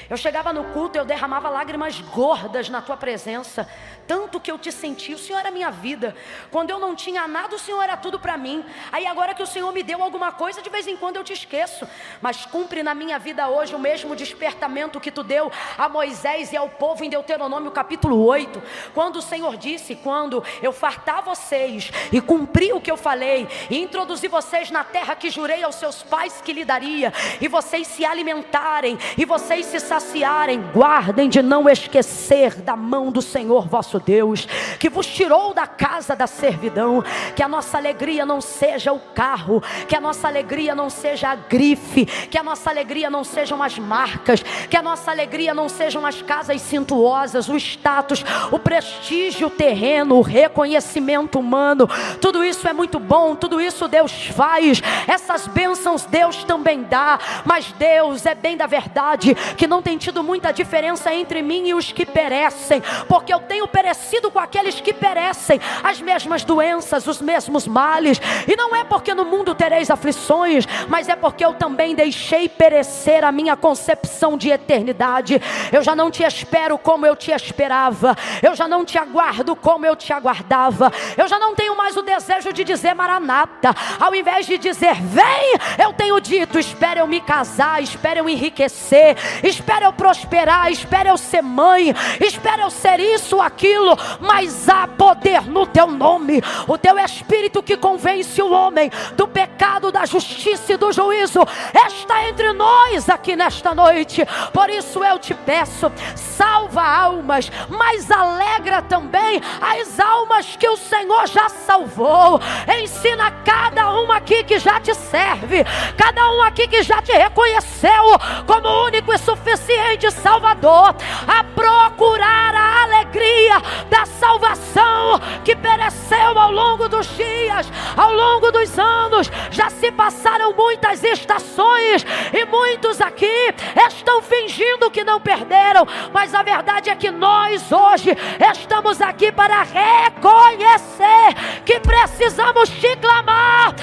Eu chegava no culto, eu derramava lágrimas gordas na tua presença. Tanto que eu te senti, o Senhor era a minha vida. Quando eu não tinha nada, o Senhor era tudo para mim. Aí agora que o Senhor me deu alguma coisa, de vez em quando eu te esqueço. Mas cumpre na minha vida hoje o mesmo despertamento que tu deu a Moisés e ao povo em Deuteronômio capítulo 8. Quando o Senhor disse: quando eu fartar vocês e cumprir o que eu falei, e introduzir vocês na terra que jurei aos seus pais que lhe daria, e vocês se alimentarem, e vocês se saciarem, guardem de não esquecer da mão do Senhor vosso Deus, que vos tirou da casa da servidão. Que a nossa alegria não seja o carro, que a nossa alegria não seja a grife, que a nossa alegria não sejam as marcas, que a nossa alegria não sejam as casas suntuosas, o status, o prestígio terreno, o reconhecimento humano. Tudo isso é muito bom, tudo isso Deus faz, essas bênçãos Deus também dá, mas Deus é bem da verdade que não tem tido muita diferença entre mim e os que perecem, porque eu tenho perecido com aqueles que perecem, as mesmas doenças, os mesmos males. E não é porque no mundo tereis aflições, mas é porque eu também deixei perecer a minha concepção de eternidade. Eu já não te espero como eu te esperava, eu já não te aguardo como eu te aguardava, eu já não tenho mais o desejo de dizer Maranata. Ao invés de dizer vem, eu tenho dito: espera eu me casar, espera eu enriquecer, espera eu prosperar, espera eu ser mãe, espera eu ser isso, aquilo. Mas há poder no teu nome, o teu Espírito que convence o homem do pecado, da justiça e do juízo está entre nós aqui nesta noite. Por isso eu te peço: salva almas, mas alegra também as almas que o Senhor já salvou. Ensina cada um aqui que já te serve, cada um aqui que já te reconheceu como único e suficiente Salvador, a procurar a alegria alegria da salvação que pereceu ao longo dos dias, ao longo dos anos. Já se passaram muitas estações e muitos aqui estão fingindo que não perderam, mas a verdade é que nós hoje estamos aqui para reconhecer que precisamos te clamar.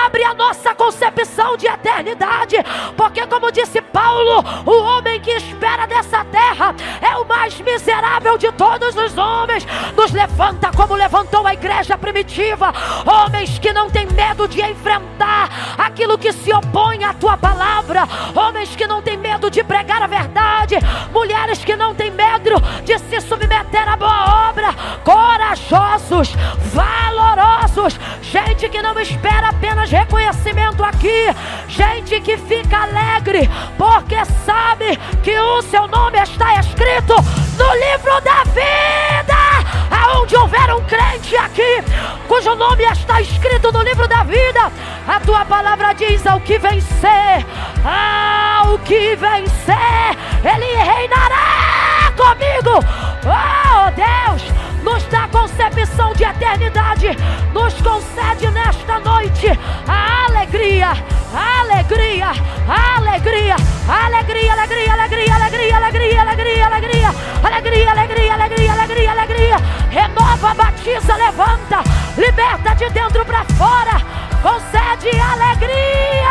Abre a nossa concepção de eternidade, porque como disse Paulo, o homem que espera dessa terra é o mais miserável de todos os homens. Nos levanta como levantou a igreja primitiva, homens que não têm medo de enfrentar aquilo que se opõe à tua palavra, homens que não têm medo de pregar a verdade, mulheres que não têm medo de se submeter à boa obra, corajosos, valorosos, gente que não espera apenas reconhecimento aqui, gente que fica alegre porque sabe que o seu nome está escrito no livro da vida. Aonde houver um crente aqui cujo nome está escrito no livro da vida, a tua palavra diz: ao que vencer, ao que vencer, ele reinará comigo. Oh Deus, nos dá concepção de eternidade, nos concede nesta noite a alegria, alegria, alegria, alegria, alegria, alegria, alegria, alegria, alegria, alegria, alegria, alegria, alegria, alegria, alegria. Renova, batiza, levanta, liberta de dentro para fora, concede alegria.